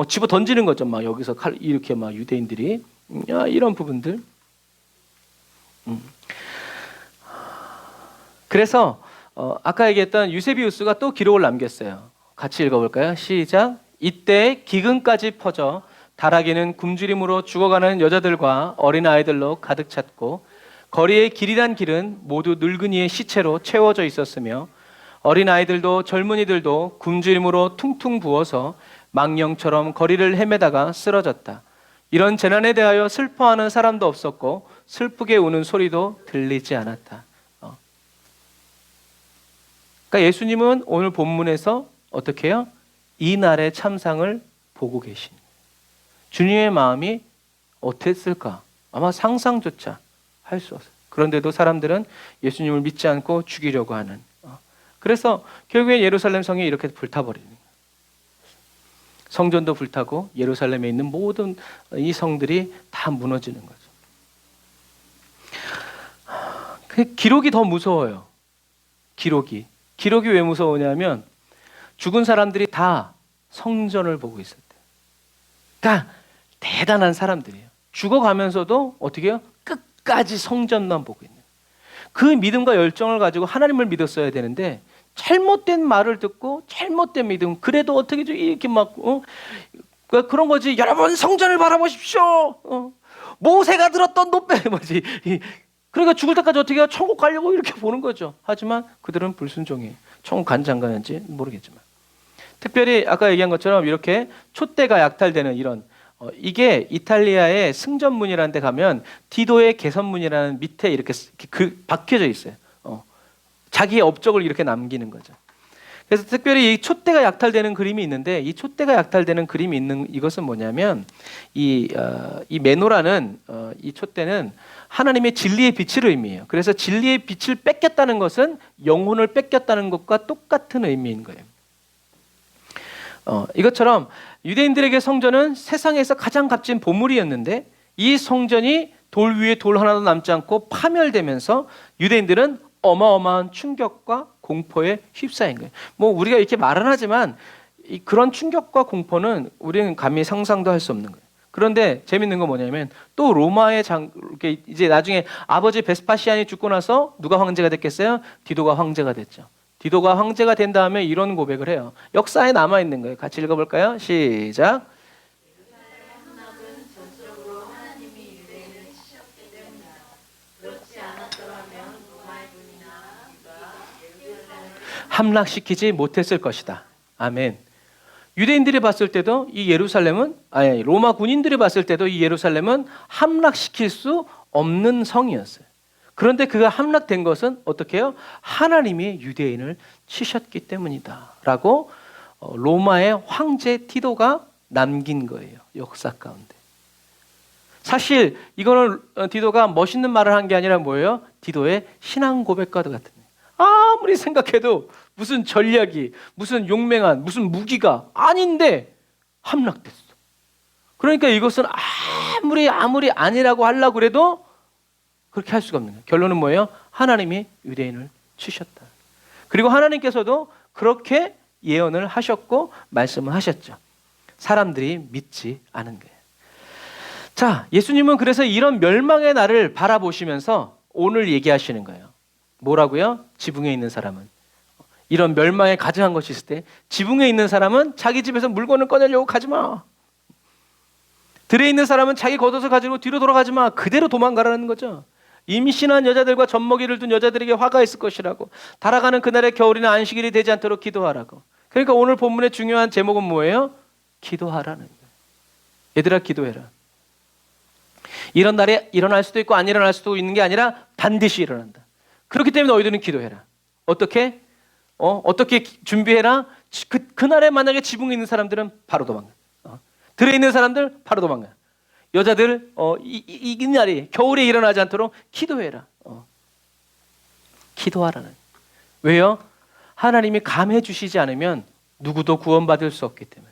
집어 던지는 거죠. 여기서 칼 이렇게 유대인들이 이런 부분들. 그래서 아까 얘기했던 유세비우스가 또 기록을 남겼어요. 같이 읽어볼까요? 시작. 이때 기근까지 퍼져 다락에는 굶주림으로 죽어가는 여자들과 어린아이들로 가득 찼고 거리의 길이란 길은 모두 늙은이의 시체로 채워져 있었으며 어린아이들도 젊은이들도 굶주림으로 퉁퉁 부어서 망령처럼 거리를 헤매다가 쓰러졌다. 이런 재난에 대하여 슬퍼하는 사람도 없었고 슬프게 우는 소리도 들리지 않았다. 그러니까 예수님은 오늘 본문에서 어떻게 해요? 이 날의 참상을 보고 계신 거예요. 주님의 마음이 어땠을까? 아마 상상조차 할 수 없어요. 그런데도 사람들은 예수님을 믿지 않고 죽이려고 하는. 그래서 결국엔 예루살렘 성이 이렇게 불타버리는 거예요. 성전도 불타고 예루살렘에 있는 모든 이 성들이 다 무너지는 거죠. 기록이 더 무서워요. 기록이 왜 무서우냐면 죽은 사람들이 다 성전을 보고 있었대요. 그러니까 대단한 사람들이에요. 죽어가면서도 어떻게 해요? 끝까지 성전만 보고 있는. 그 믿음과 열정을 가지고 하나님을 믿었어야 되는데 잘못된 말을 듣고 잘못된 믿음, 그래도 어떻게 이렇게 막 그런 거지. 여러분 성전을 바라보십시오. 모세가 들었던 높배 뭐지. 그러니까 죽을 때까지 어떻게 해요? 천국 가려고 이렇게 보는 거죠. 하지만 그들은 불순종이에요. 천국 간지 안 가는지 모르겠지만. 특별히 아까 얘기한 것처럼 이렇게 촛대가 약탈되는 이런 이게 이탈리아의 승전문이라는 데 가면 디도의 개선문이라는 밑에 이렇게 박혀져 있어요. 자기의 업적을 이렇게 남기는 거죠. 그래서 특별히 이 촛대가 약탈되는 그림이 있는데 이 촛대가 약탈되는 그림이 있는 이것은 뭐냐면 이 메노라는 이 촛대는 하나님의 진리의 빛을 의미해요. 그래서 진리의 빛을 뺏겼다는 것은 영혼을 뺏겼다는 것과 똑같은 의미인 거예요. 이것처럼 유대인들에게 성전은 세상에서 가장 값진 보물이었는데 이 성전이 돌 위에 돌 하나도 남지 않고 파멸되면서 유대인들은 어마어마한 충격과 공포에 휩싸인 거예요. 뭐 우리가 이렇게 말은 하지만 그런 충격과 공포는 우리는 감히 상상도 할 수 없는 거예요. 그런데 재밌는 건 뭐냐면 또 로마의 이제 나중에 아버지 베스파시안이 죽고 나서 누가 황제가 됐겠어요? 디도가 황제가 됐죠. 디도가 황제가 된 다음에 이런 고백을 해요. 역사에 남아 있는 거예요. 같이 읽어볼까요? 시작. 함락시키지 못했을 것이다. 아멘. 유대인들이 봤을 때도 이 예루살렘은 로마 군인들이 봤을 때도 이 예루살렘은 함락시킬 수 없는 성이었어요. 그런데 그가 함락된 것은 어떻게 해요? 하나님이 유대인을 치셨기 때문이다 라고 로마의 황제 디도가 남긴 거예요. 역사 가운데. 사실 이거는 디도가 멋있는 말을 한 게 아니라 뭐예요? 디도의 신앙 고백과도 같은 거예요. 아무리 생각해도 무슨 전략이, 무슨 용맹한, 무슨 무기가 아닌데 함락됐어. 그러니까 이것은 아무리 아니라고 하려고 그래도 그렇게 할 수가 없는 거예요. 결론은 뭐예요? 하나님이 유대인을 치셨다. 그리고 하나님께서도 그렇게 예언을 하셨고 말씀을 하셨죠. 사람들이 믿지 않은 거예요. 자, 예수님은 그래서 이런 멸망의 날을 바라보시면서 오늘 얘기하시는 거예요. 뭐라고요? 지붕에 있는 사람은. 이런 멸망에 가증한 것이 있을 때 지붕에 있는 사람은 자기 집에서 물건을 꺼내려고 가지 마. 들에 있는 사람은 자기 겉옷을 가지고 뒤로 돌아가지 마. 그대로 도망가라는 거죠. 임신한 여자들과 젖먹이를 둔 여자들에게 화가 있을 것이라고. 달아가는 그날의 겨울이나 안식일이 되지 않도록 기도하라고. 그러니까 오늘 본문의 중요한 제목은 뭐예요? 기도하라는 거예요. 얘들아 기도해라. 이런 날에 일어날 수도 있고 안 일어날 수도 있는 게 아니라 반드시 일어난다. 그렇기 때문에 너희들은 기도해라. 어떻게? 어떻게 준비해라? 그날에 만약에 지붕에 있는 사람들은 바로 도망가. 들에 있는 사람들 바로 도망가. 여자들 이 날이 겨울에 일어나지 않도록 기도해라. 기도하라는. 왜요? 하나님이 감해 주시지 않으면 누구도 구원받을 수 없기 때문에.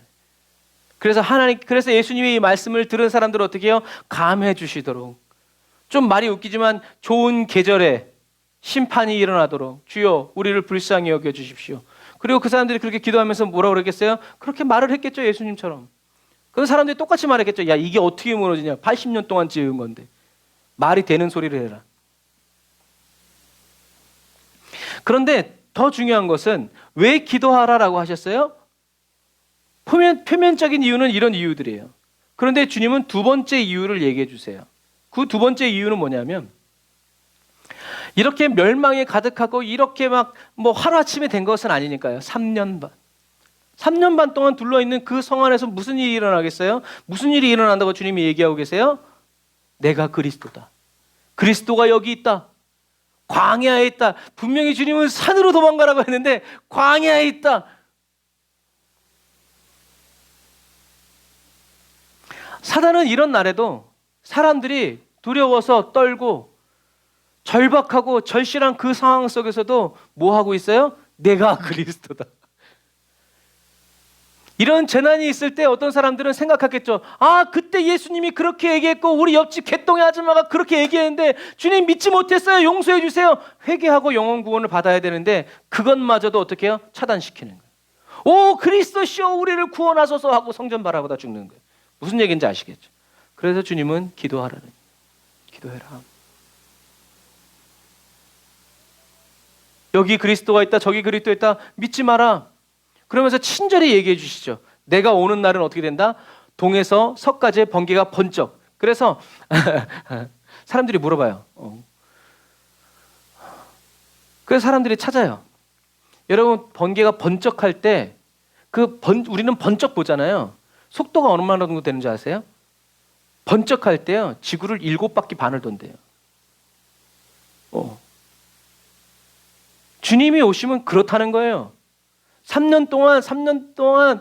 그래서 예수님이 이 말씀을 들은 사람들은 어떻게 해요? 감해 주시도록. 좀 말이 웃기지만 좋은 계절에 심판이 일어나도록 주여 우리를 불쌍히 여겨 주십시오. 그리고 그 사람들이 그렇게 기도하면서 뭐라고 그랬겠어요? 그렇게 말을 했겠죠. 예수님처럼. 그 사람들이 똑같이 말했겠죠. 야, 이게 어떻게 무너지냐. 80년 동안 지은 건데. 말이 되는 소리를 해라. 그런데 더 중요한 것은 왜 기도하라라고 하셨어요? 표면적인 이유는 이런 이유들이에요. 그런데 주님은 두 번째 이유를 얘기해 주세요. 그 두 번째 이유는 뭐냐면 이렇게 멸망에 가득하고 이렇게 막 뭐 하루아침에 된 것은 아니니까요. 3년 반. 3년 반 동안 둘러있는 그 성 안에서 무슨 일이 일어나겠어요? 무슨 일이 일어난다고 주님이 얘기하고 계세요? 내가 그리스도다. 그리스도가 여기 있다. 광야에 있다. 분명히 주님은 산으로 도망가라고 했는데 광야에 있다. 사단은 이런 날에도 사람들이 두려워서 떨고 절박하고 절실한 그 상황 속에서도 뭐 하고 있어요? 내가 그리스도다. 이런 재난이 있을 때 어떤 사람들은 생각하겠죠. 아, 그때 예수님이 그렇게 얘기했고 우리 옆집 개똥의 아줌마가 그렇게 얘기했는데 주님 믿지 못했어요. 용서해 주세요. 회개하고 영혼 구원을 받아야 되는데 그것마저도 어떻게 해요? 차단시키는 거예요. 오, 그리스도시여 우리를 구원하소서 하고 성전 바라보다 죽는 거예요. 무슨 얘기인지 아시겠죠? 그래서 주님은 기도하라는 거예요. 기도해라. 여기 그리스도가 있다, 저기 그리스도 있다, 믿지 마라. 그러면서 친절히 얘기해 주시죠. 내가 오는 날은 어떻게 된다? 동에서 서까지의 번개가 번쩍. 그래서 사람들이 물어봐요. 그래서 사람들이 찾아요. 여러분, 번개가 번쩍할 때 우리는 번쩍 보잖아요. 속도가 얼마나 정도 되는지 아세요? 번쩍할 때요, 지구를 7바퀴 반을 돈대요. 주님이 오시면 그렇다는 거예요. 3년 동안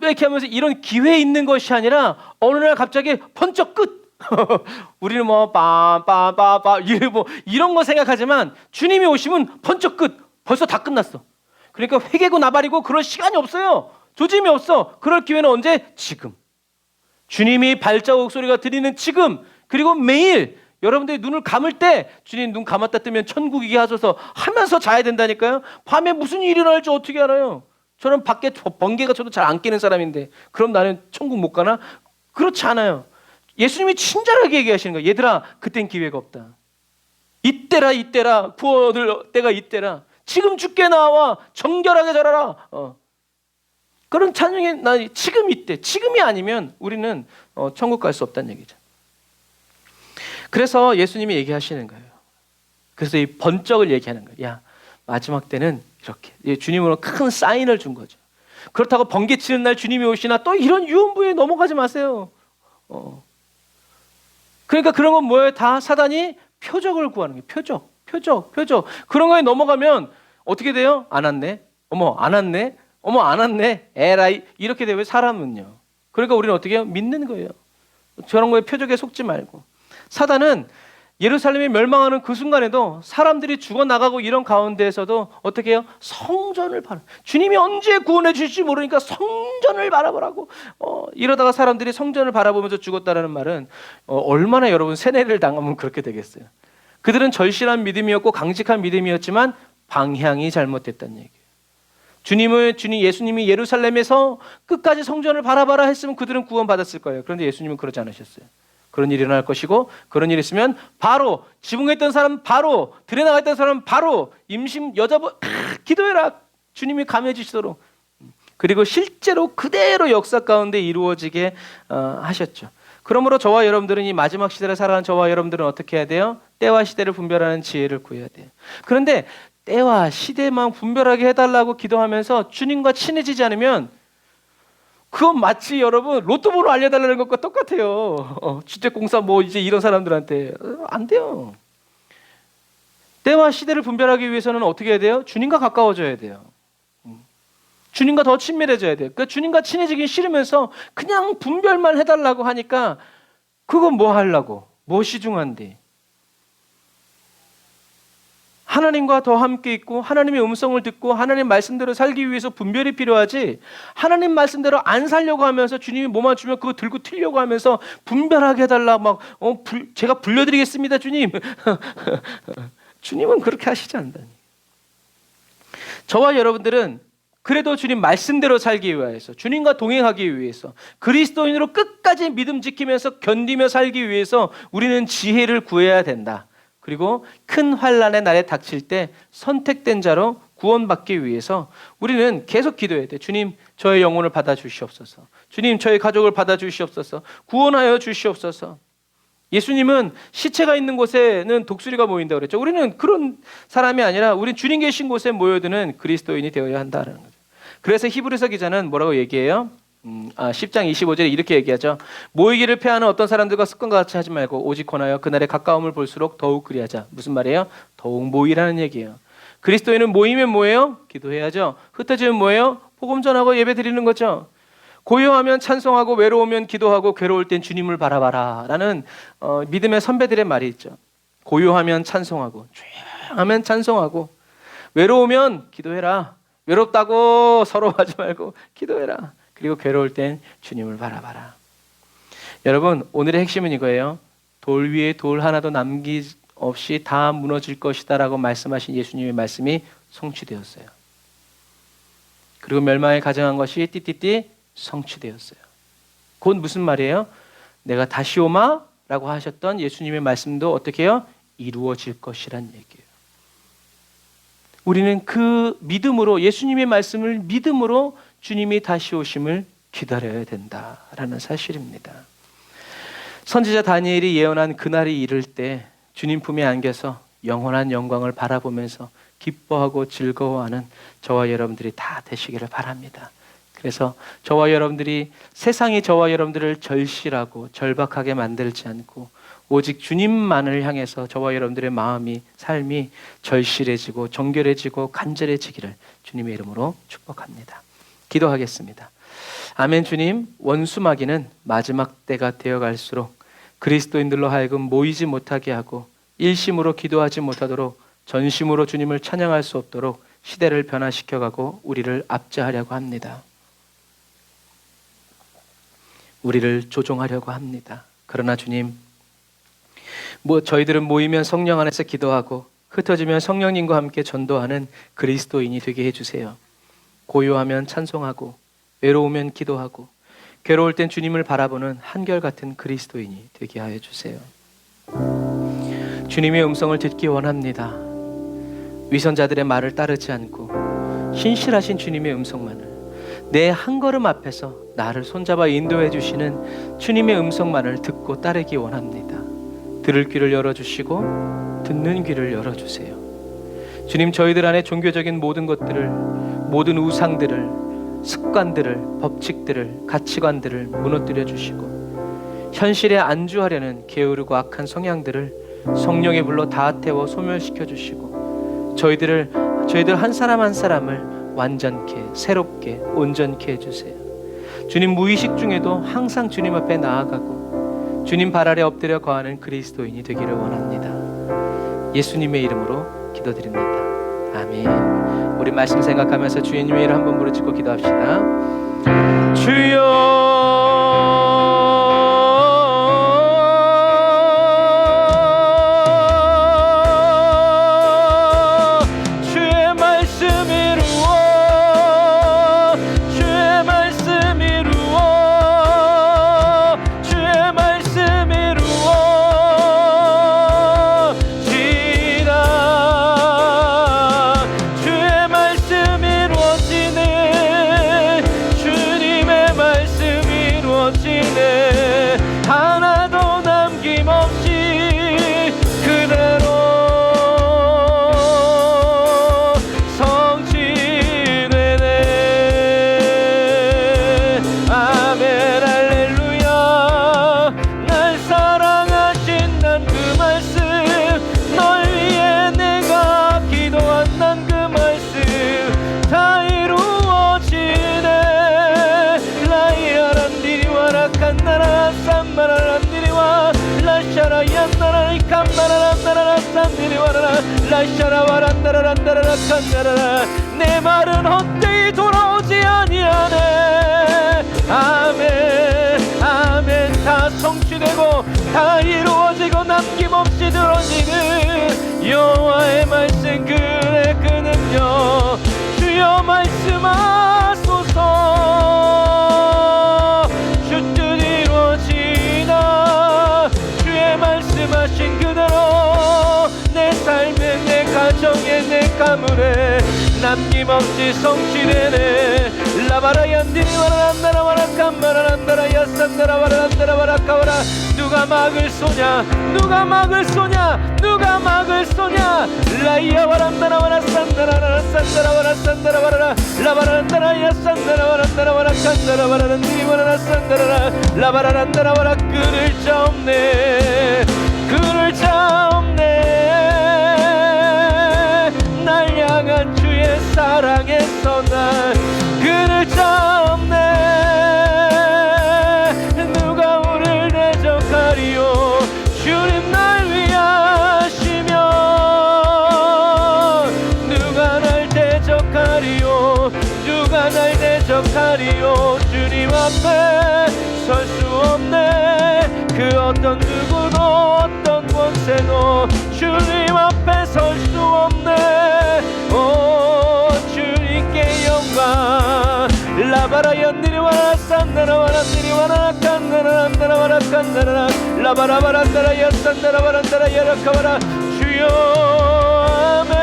이렇게 하면서 이런 기회 있는 것이 아니라 어느 날 갑자기 번쩍 끝. 우리는 뭐 빠빠빠빠 이런 거 생각하지만 주님이 오시면 번쩍 끝. 벌써 다 끝났어. 그러니까 회개고 나발이고 그럴 시간이 없어요. 조짐이 없어. 그럴 기회는 언제? 지금. 주님이 발자국 소리가 들리는 지금. 그리고 매일 여러분들이 눈을 감을 때 주님 눈 감았다 뜨면 천국이게 하소서 하면서 자야 된다니까요. 밤에 무슨 일이 일어날지 어떻게 알아요? 저는 밖에 번개가 쳐도 잘 안 깨는 사람인데 그럼 나는 천국 못 가나? 그렇지 않아요. 예수님이 친절하게 얘기하시는 거예요. 얘들아, 그땐 기회가 없다. 이때라 구원 얻을 때가 이때라. 지금 죽게 나와 정결하게 자라라. 그런 찬양이 나 지금 이때. 지금이 아니면 우리는 천국 갈 수 없다는 얘기죠. 그래서 예수님이 얘기하시는 거예요. 그래서 이 번쩍을 얘기하는 거예요. 야, 마지막 때는 이렇게. 주님으로 큰 사인을 준 거죠. 그렇다고 번개 치는 날 주님이 오시나 또 이런 유언부에 넘어가지 마세요. 그러니까 그런 건 뭐예요? 다 사단이 표적을 구하는 거예요. 표적. 그런 거에 넘어가면 어떻게 돼요? 안 왔네. 안 왔네. 에라이. 이렇게 되면 사람은요. 그러니까 우리는 어떻게 해요? 믿는 거예요. 저런 거에 표적에 속지 말고. 사단은 예루살렘이 멸망하는 그 순간에도 사람들이 죽어나가고 이런 가운데에서도 어떻게 해요? 성전을 바라. 주님이 언제 구원해 주실지 모르니까 성전을 바라보라고. 이러다가 사람들이 성전을 바라보면서 죽었다라는 말은 얼마나 여러분 세뇌를 당하면 그렇게 되겠어요. 그들은 절실한 믿음이었고 강직한 믿음이었지만 방향이 잘못됐다는 얘기예요. 예수님이 예루살렘에서 끝까지 성전을 바라봐라 했으면 그들은 구원받았을 거예요. 그런데 예수님은 그러지 않으셨어요. 그런 일이 일어날 것이고 그런 일이 있으면 바로 지붕에 있던 사람 바로 들에 나가 있던 사람 바로 임신 여자분 기도해라. 주님이 감해 주시도록. 그리고 실제로 그대로 역사 가운데 이루어지게 하셨죠. 그러므로 저와 여러분들은 이 마지막 시대를 살아가는 저와 여러분들은 어떻게 해야 돼요? 때와 시대를 분별하는 지혜를 구해야 돼요. 그런데 때와 시대만 분별하게 해달라고 기도하면서 주님과 친해지지 않으면 그건 마치 여러분 로또 번호 알려달라는 것과 똑같아요. 주택공사 이제 이런 사람들한테 안 돼요. 때와 시대를 분별하기 위해서는 어떻게 해야 돼요? 주님과 가까워져야 돼요. 주님과 더 친밀해져야 돼요. 그러니까 주님과 친해지기 싫으면서 그냥 분별만 해달라고 하니까 그건 뭐 하려고? 무엇이 중요한데? 하나님과 더 함께 있고 하나님의 음성을 듣고 하나님 말씀대로 살기 위해서 분별이 필요하지, 하나님 말씀대로 안 살려고 하면서 주님이 뭐 맞추면 그거 들고 튀려고 하면서 분별하게 해달라 제가 불려드리겠습니다 주님. 주님은 그렇게 하시지 않다니. 저와 여러분들은 그래도 주님 말씀대로 살기 위해서, 주님과 동행하기 위해서, 그리스도인으로 끝까지 믿음 지키면서 견디며 살기 위해서 우리는 지혜를 구해야 된다. 그리고 큰 환난의 날에 닥칠 때 선택된 자로 구원받기 위해서 우리는 계속 기도해야 돼. 주님, 저의 영혼을 받아주시옵소서. 주님, 저의 가족을 받아주시옵소서. 구원하여 주시옵소서. 예수님은 시체가 있는 곳에는 독수리가 모인다고 그랬죠. 우리는 그런 사람이 아니라 우린 주님 계신 곳에 모여드는 그리스도인이 되어야 한다는 거죠. 그래서 히브리서 기자는 뭐라고 얘기해요? 10장 25절에 이렇게 얘기하죠. 모이기를 패하는 어떤 사람들과 습관과 같이 하지 말고 오직 권하여 그날의 가까움을 볼수록 더욱 그리하자. 무슨 말이에요? 더욱 모이라는 얘기예요. 그리스도인은 모이면 뭐예요? 기도해야죠. 흩어지면 뭐예요? 복음 전하고 예배 드리는 거죠. 고요하면 찬송하고 외로우면 기도하고 괴로울 땐 주님을 바라봐라 라는 믿음의 선배들의 말이 있죠. 고요하면 찬송하고 조용하면 찬송하고 외로우면 기도해라. 외롭다고 서러워하지 말고 기도해라. 그리고 괴로울 땐 주님을 바라봐라. 여러분, 오늘의 핵심은 이거예요. 돌 위에 돌 하나도 남김없이 다 무너질 것이다 라고 말씀하신 예수님의 말씀이 성취되었어요. 그리고 멸망에 가정한 것이 띠띠띠 성취되었어요. 곧 무슨 말이에요? 내가 다시 오마? 라고 하셨던 예수님의 말씀도 어떻게 해요? 이루어질 것이란 얘기예요. 우리는 그 믿음으로, 예수님의 말씀을 믿음으로 주님이 다시 오심을 기다려야 된다라는 사실입니다. 선지자 다니엘이 예언한 그날이 이를 때 주님 품에 안겨서 영원한 영광을 바라보면서 기뻐하고 즐거워하는 저와 여러분들이 다 되시기를 바랍니다. 그래서 저와 여러분들이 세상이 저와 여러분들을 절실하고 절박하게 만들지 않고 오직 주님만을 향해서 저와 여러분들의 마음이, 삶이 절실해지고 정결해지고 간절해지기를 주님의 이름으로 축복합니다. 기도하겠습니다. 아멘. 주님, 원수마귀는 마지막 때가 되어갈수록 그리스도인들로 하여금 모이지 못하게 하고 일심으로 기도하지 못하도록 전심으로 주님을 찬양할 수 없도록 시대를 변화시켜가고 우리를 압제하려고 합니다. 우리를 조종하려고 합니다. 그러나 주님, 저희들은 모이면 성령 안에서 기도하고 흩어지면 성령님과 함께 전도하는 그리스도인이 되게 해주세요. 고요하면 찬송하고 외로우면 기도하고 괴로울 땐 주님을 바라보는 한결같은 그리스도인이 되게 하여 주세요. 주님의 음성을 듣기 원합니다. 위선자들의 말을 따르지 않고 신실하신 주님의 음성만을, 내 한 걸음 앞에서 나를 손잡아 인도해 주시는 주님의 음성만을 듣고 따르기 원합니다. 들을 귀를 열어주시고 듣는 귀를 열어주세요. 주님, 저희들 안에 종교적인 모든 것들을, 모든 우상들을, 습관들을, 법칙들을, 가치관들을 무너뜨려 주시고 현실에 안주하려는 게으르고 악한 성향들을 성령의 불로 다 태워 소멸시켜 주시고 저희들 한 사람 한 사람을 완전케, 새롭게, 온전케 해주세요. 주님, 무의식 중에도 항상 주님 앞에 나아가고 주님 발 아래 엎드려 거하는 그리스도인이 되기를 원합니다. 예수님의 이름으로 기도드립니다. 아멘. 우리 말씀 생각하면서 주님의 이름 한번 부르짖고 기도합시다. 주여, 내 말은 헛되이 돌아오지 아니하네. 아멘, 아멘. 다 성취되고 다 이루어지고 남김없이 들어지는 여호와의 말씀, 그의 그 능력, 주여 말씀하소서. 주 뜻 이루어지나. 주의 말씀하신 그대로 내 삶에, 내 가정에, 내 가문에 남김없이 성취되네. 라바라얀디와란다라와라칸마라란다라야산다라와란다라와라카와라. 누가 막을 쏘냐, 누가 막을 쏘냐, 누가 막을 쏘냐. 라이야와란다라와라산다라라산다라와라산다라와라라. 라바란다라야산다라와란다라와라칸다라와라란디와라산다라라. 라바라란다라와라. 그를 자 없네, 그를 자 없네. 날 향한 주의 사랑에서 날 그를 자 없네. 누가 우릴 대적하리요. 주님 날 위하시며 누가 날 대적하리요. 누가 날 대적하리요. 주님 앞에 설 수 없네. 그 어떤 누구도 어떤 권세도 주님 앞에 설 수 없네. 오 주님께 영광. 라바라얀디리와라 산다라와란디리와라 칸다라란다라와라 칸다라라. 라바라바란다라야 산다라와란다라 야라카와라. 주여 아멘.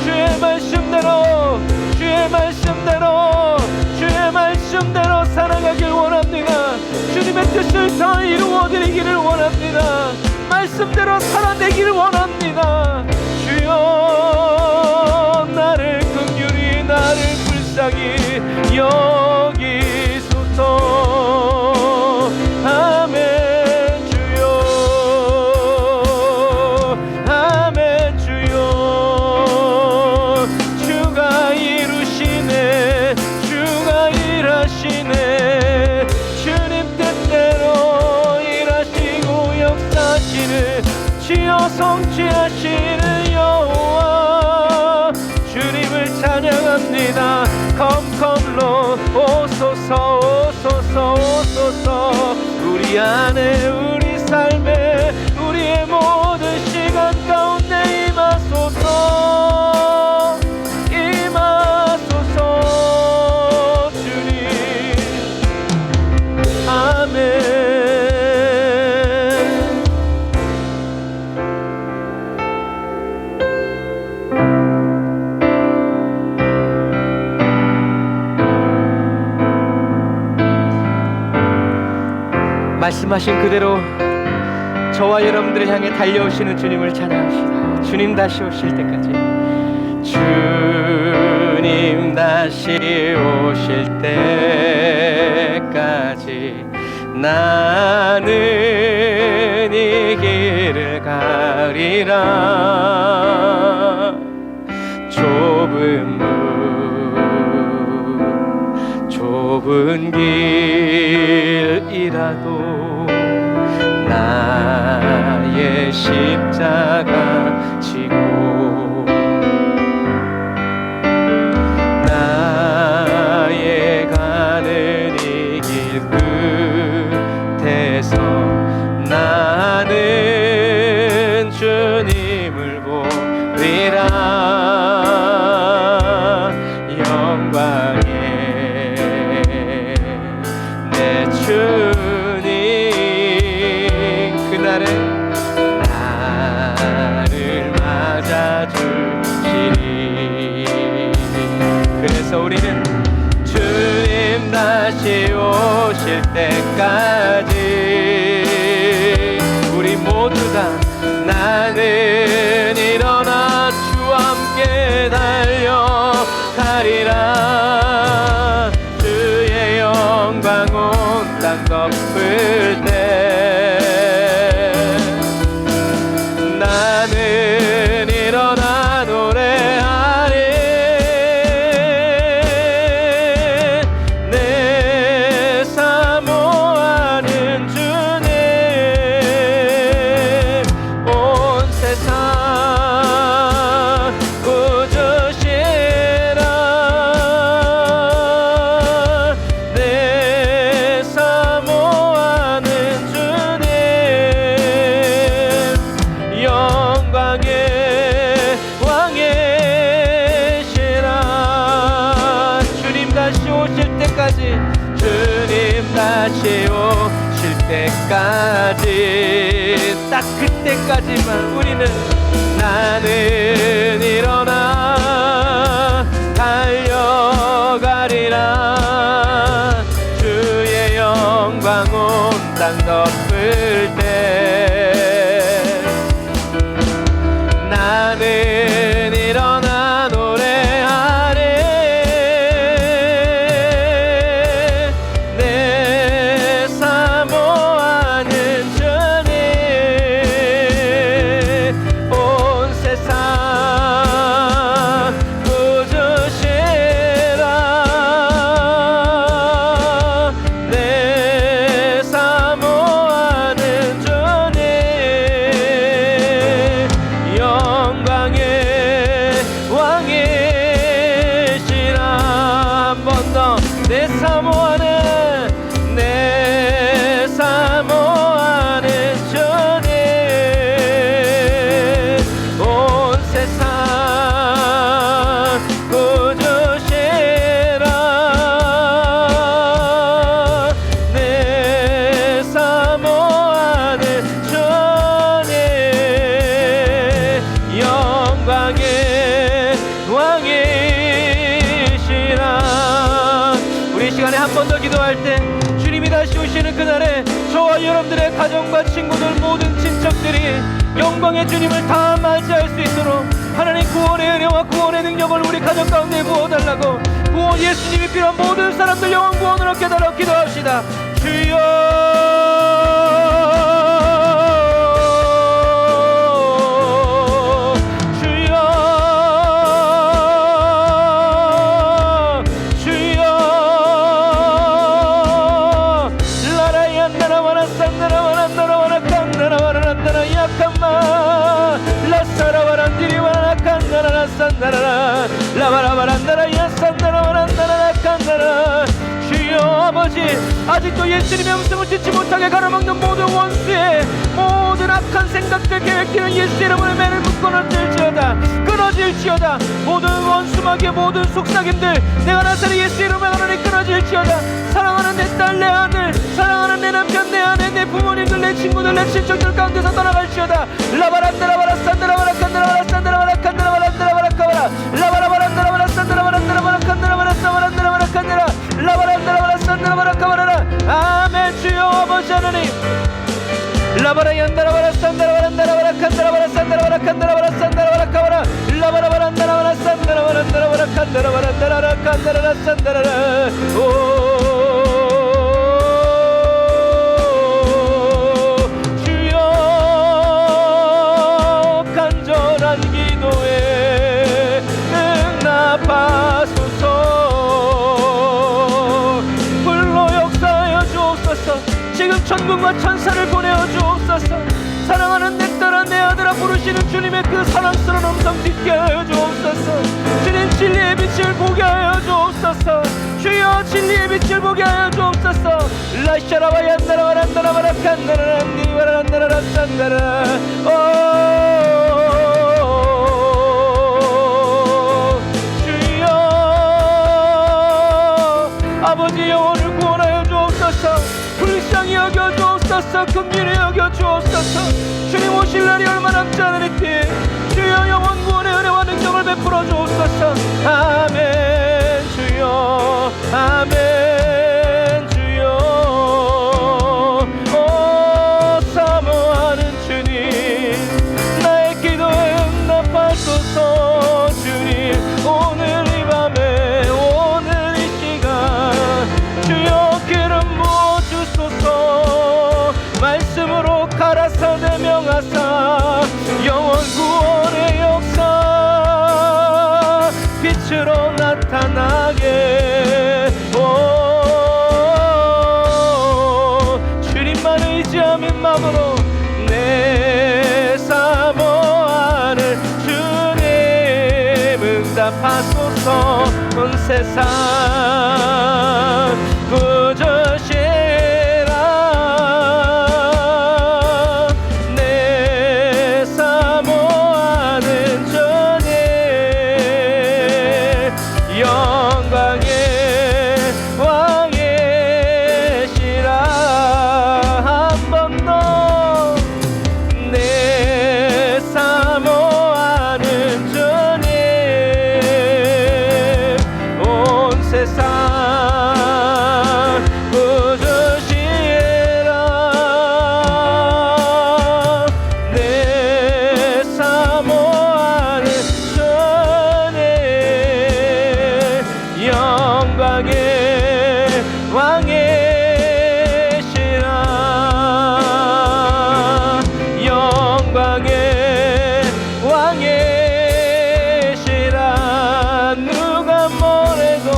주의 말씀대로, 주의 말씀대로, 주의 말씀대로 살아가길 원합니다. 주님의 뜻을 다 이루어드리기를 원합니다. 말씀대로 살아내기를 원합니다. 주여 나를 긍휼히, 나를 불쌍히 여기소서. 아멘 주여, 아멘 주여. 주가 이루시네, 주가 일하시네. 주님 뜻대로 일하시고 역사하시는 지어 성취하시는 여호와. 주님을 찬양합니다. 컴컴로 오소서 오소서 오소서. 우리 안에 우리 삶에 우리의 모든 시간 가운데 임하소서, 임하소서. 주님 아멘. 말씀하신 그대로 저와 여러분들을 향해 달려오시는 주님을 찬양합시다. 주님 다시 오실 때까지, 주님 다시 오실 때까지 나는 이 길을 가리라. 좁은 문, 좁은 길이라도 나의 십자가 지고 나의 가는 이 길 끝에서 나는 주님을 보리라. 영광의 내 주님 그날은 나를 맞아주시리. 그래서 우리는 주님 다시 오실 때까지 우리 모두 다 나는 일어나 주와 함께 달려가리라. 주의 영광 온 땅 덮을 때 나는 일어나 노래하리. 내 사모하는 주님 온 세상 꾸짖으시라. 내 사모하는 주님 영광의 왕이시라. 주님 다시 오실 때까지, 주님 다시 오실 때까지, 딱 그때까지만 우리는 나는 일어나 시간에 한 번 더 기도할 때 주님이 다시 오시는 그날에 저와 여러분들의 가정과 친구들 모든 친척들이 영광의 주님을 다 맞이할 수 있도록 하나님 구원의 은혜와 구원의 능력을 우리 가정 가운데 부어달라고 구원 예수님이 필요한 모든 사람들 영원 구원을 얻게 달라고 기도합시다. 주여 주여 아버지 아직도 예수님의 음성을 듣지 못하게 가로막는 모든 원수의 모든 악한 생각들 계획들은 예수 이름으로 매를 묶어놓을지어다 끊어질지어다 모든 원수 마귀의 모든 속삭임들 내가 나사렛 예수 이름으로 하나님 끊어질지어다 사랑하는 내 딸 내 아들 사랑하는 내 남편 내 아내 내 부모님들 내 친구들 내 친척들 가운데서 떠나갈지어다 라바란다라바라 산다라바라 칸다라바라 산다라바라 칸다라바라 산다라바라 라바라바란다라바라 산다라바라 칸다라바라 사바란다라바라 칸다라 라바란다라바라 산다라바라 카바라라 아멘. 주여 아버지 하나님 라바라얀다라바라 산다라바란다라바라 칸다라바라 산다라바라 칸다라바라 산다라바라 카바라 라바라바란다라바라 산다라바란다라바라 칸다라바란다라라 칸다라라 산다라라 주여 간절한 기도에 응답하소서 불로 역사하여 주옵소서 지금 천군과 천사를 보내어 주옵소서 사랑하는 내 딸아 내 아들아 부르시는 주님의 그 사랑스러운 음성 듣게 하여 주옵소서 주님 진리의 빛을 보게 하여 주옵소서 주여 진리의 빛을 보게 하여 주옵소서 라샤라바얀다라바란다라바라 칸다라란디바란다라라 산다라 주여 아버지 영혼을 구원하여 주옵소서 불쌍히 여겨 주옵소서 긍휼히 여겨 주옵소서 주님 오실 날이 얼마 남지 않으리니 주여 영원 구원의 은혜와 능력을 베풀어 주옵소서 아멘 주여 아멘 주여 사모하는 주님 나의 기도에 응답하소서 주님 오늘 이 밤에 오늘 이 시간 주여 기름 부어 주소서 말씀으로 가라사대 명하사 영원 구원의 역사 빛으로 나타나게 주님만 의지하는 마음으로 내 사모하는 주님 응답하소서 온 세상 구주시라 내 사모하는 주님 영광의 왕이시라 한 번 더 내 사모하는 주님 온 세상 구주시라 내 사모하는 주님 영광의 왕이시라 영광의 왕이시라 누가 뭐래도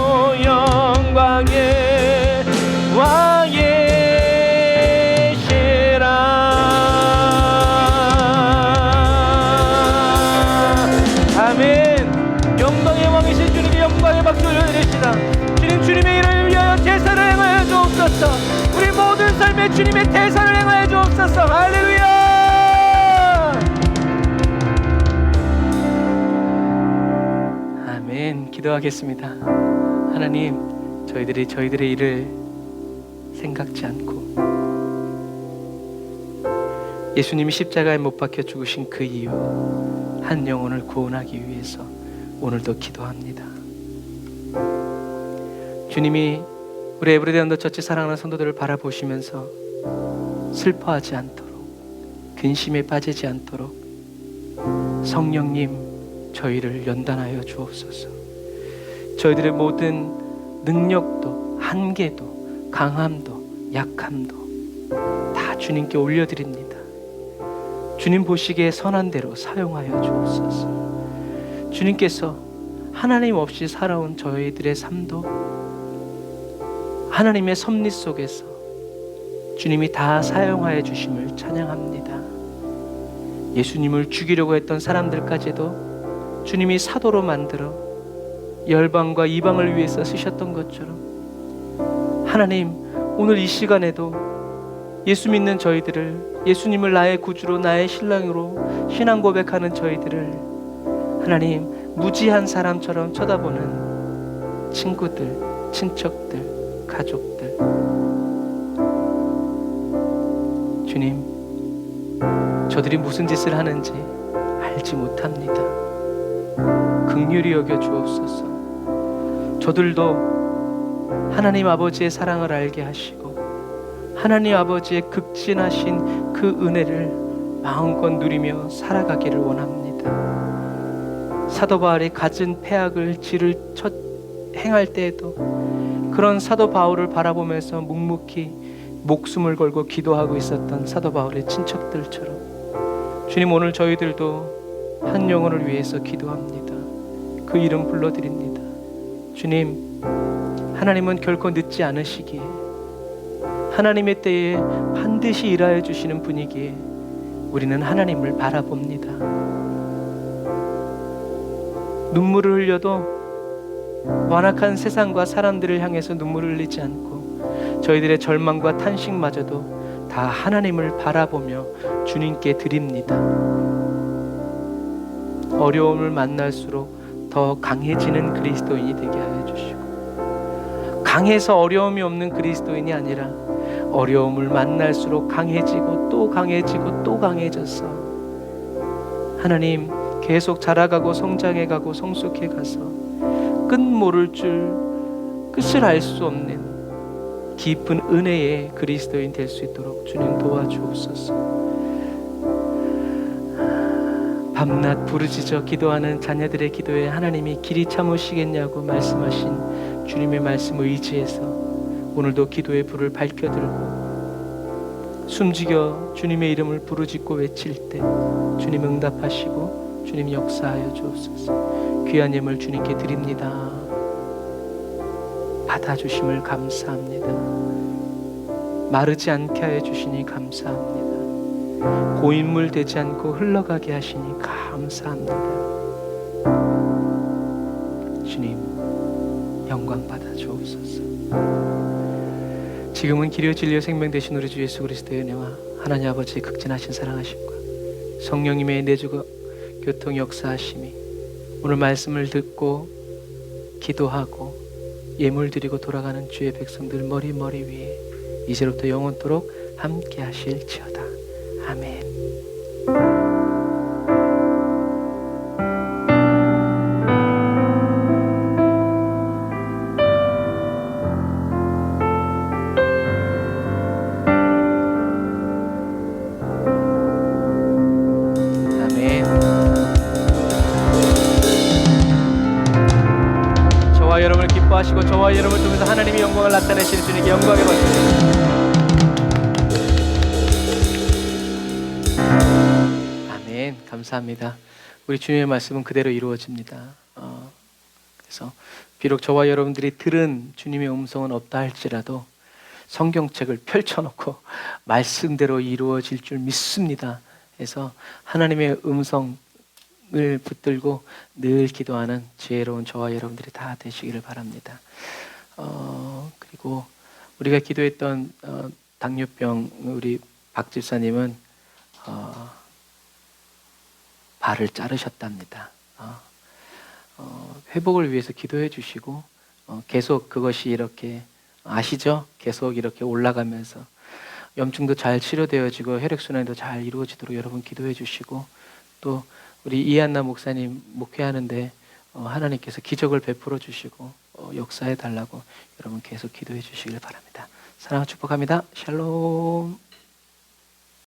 영광의 왕이시라 아멘. 영광의 왕이신 주님께 영광의 박수 올려드립시다. 주님 주님의 일을 위하여 제사를 행하여 주옵소서 우리 모든 삶에 주님의 대사를 행하여 주옵소서 할렐루야. 아멘. 기도하겠습니다. 하나님 저희들이 저희들의 일을 생각지 않고 예수님이 십자가에 못 박혀 죽으신 그 이유 한 영혼을 구원하기 위해서 오늘도 기도합니다. 주님이 우리 에브리데이 언더처치 사랑하는 성도들을 바라보시면서 슬퍼하지 않도록, 근심에 빠지지 않도록 성령님 저희를 연단하여 주옵소서. 저희들의 모든 능력도 한계도 강함도 약함도 다 주님께 올려드립니다. 주님 보시기에 선한 대로 사용하여 주옵소서. 주님께서 하나님 없이 살아온 저희들의 삶도 하나님의 섭리 속에서 주님이 다 사용하여 주심을 찬양합니다. 예수님을 죽이려고 했던 사람들까지도 주님이 사도로 만들어 열방과 이방을 위해서 쓰셨던 것처럼 하나님, 오늘 이 시간에도 예수 믿는 저희들을, 예수님을 나의 구주로 나의 신랑으로 신앙 고백하는 저희들을 하나님 무지한 사람처럼 쳐다보는 친구들, 친척들, 가족들, 주님, 저들이 무슨 짓을 하는지 알지 못합니다. 긍휼히 여겨 주옵소서. 저들도 하나님 아버지의 사랑을 알게 하시고 하나님 아버지의 극진하신 그 은혜를 마음껏 누리며 살아가기를 원합니다. 사도 바울이 갖은 패악을 지를 행할 때에도 그런 사도 바울을 바라보면서 묵묵히 목숨을 걸고 기도하고 있었던 사도 바울의 친척들처럼 주님, 오늘 저희들도 한 영혼을 위해서 기도합니다. 그 이름 불러드립니다. 주님, 하나님은 결코 늦지 않으시기에 하나님의 때에 반드시 일하여 주시는 분이기에 우리는 하나님을 바라봅니다. 눈물을 흘려도 완악한 세상과 사람들을 향해서 눈물을 흘리지 않고 저희들의 절망과 탄식마저도 다 하나님을 바라보며 주님께 드립니다. 어려움을 만날수록 더 강해지는 그리스도인이 되게 하여 주시고, 강해서 어려움이 없는 그리스도인이 아니라 어려움을 만날수록 강해지고 또 강해지고 또 강해져서 하나님 계속 자라가고 성장해가고 성숙해가서 끝 모를 줄, 끝을 알 수 없는 깊은 은혜의 그리스도인 될 수 있도록 주님 도와주옵소서. 밤낮 부르짖어 기도하는 자녀들의 기도에 하나님이 길이 참으시겠냐고 말씀하신 주님의 말씀을 의지해서 오늘도 기도의 불을 밝혀들고 숨지겨 주님의 이름을 부르짖고 외칠 때 주님 응답하시고 주님 역사하여 주옵소서. 귀한 예물 주님께 드립니다. 받아주심을 감사합니다. 마르지 않게 하여 주시니 감사합니다. 고인물 되지 않고 흘러가게 하시니 감사합니다. 주님, 영광 받아 주옵소서. 지금은 길이요 진리요 생명 되신 우리 주 예수 그리스도의 은혜와 하나님 아버지의 극진하신 사랑하심과 성령님의 내주가 교통 역사하심이 오늘 말씀을 듣고 기도하고 예물 드리고 돌아가는 주의 백성들 머리 위에 이제로부터 영원토록 함께 하실지어다. 아멘. 여러분을 기뻐하시고 저와 여러분을 통해서 하나님의 영광을 나타내시는 주님께 영광의 박수. 아멘. 감사합니다. 우리 주님의 말씀은 그대로 이루어집니다. 그래서 비록 저와 여러분들이 들은 주님의 음성은 없다 할지라도 성경책을 펼쳐놓고 말씀대로 이루어질 줄 믿습니다. 그래서 하나님의 음성 을 붙들고 늘 기도하는 지혜로운 저와 여러분들이 다 되시기를 바랍니다. 그리고 우리가 기도했던 당뇨병 우리 박 집사님은 발을 자르셨답니다. 회복을 위해서 기도해 주시고 계속 그것이 이렇게 아시죠? 계속 이렇게 올라가면서 염증도 잘 치료되어지고 혈액순환도 잘 이루어지도록 여러분 기도해 주시고, 또 우리 이한나 목사님 목회하는데 하나님께서 기적을 베풀어 주시고 역사해 달라고 여러분 계속 기도해 주시길 바랍니다. 사랑과 축복합니다. 샬롬.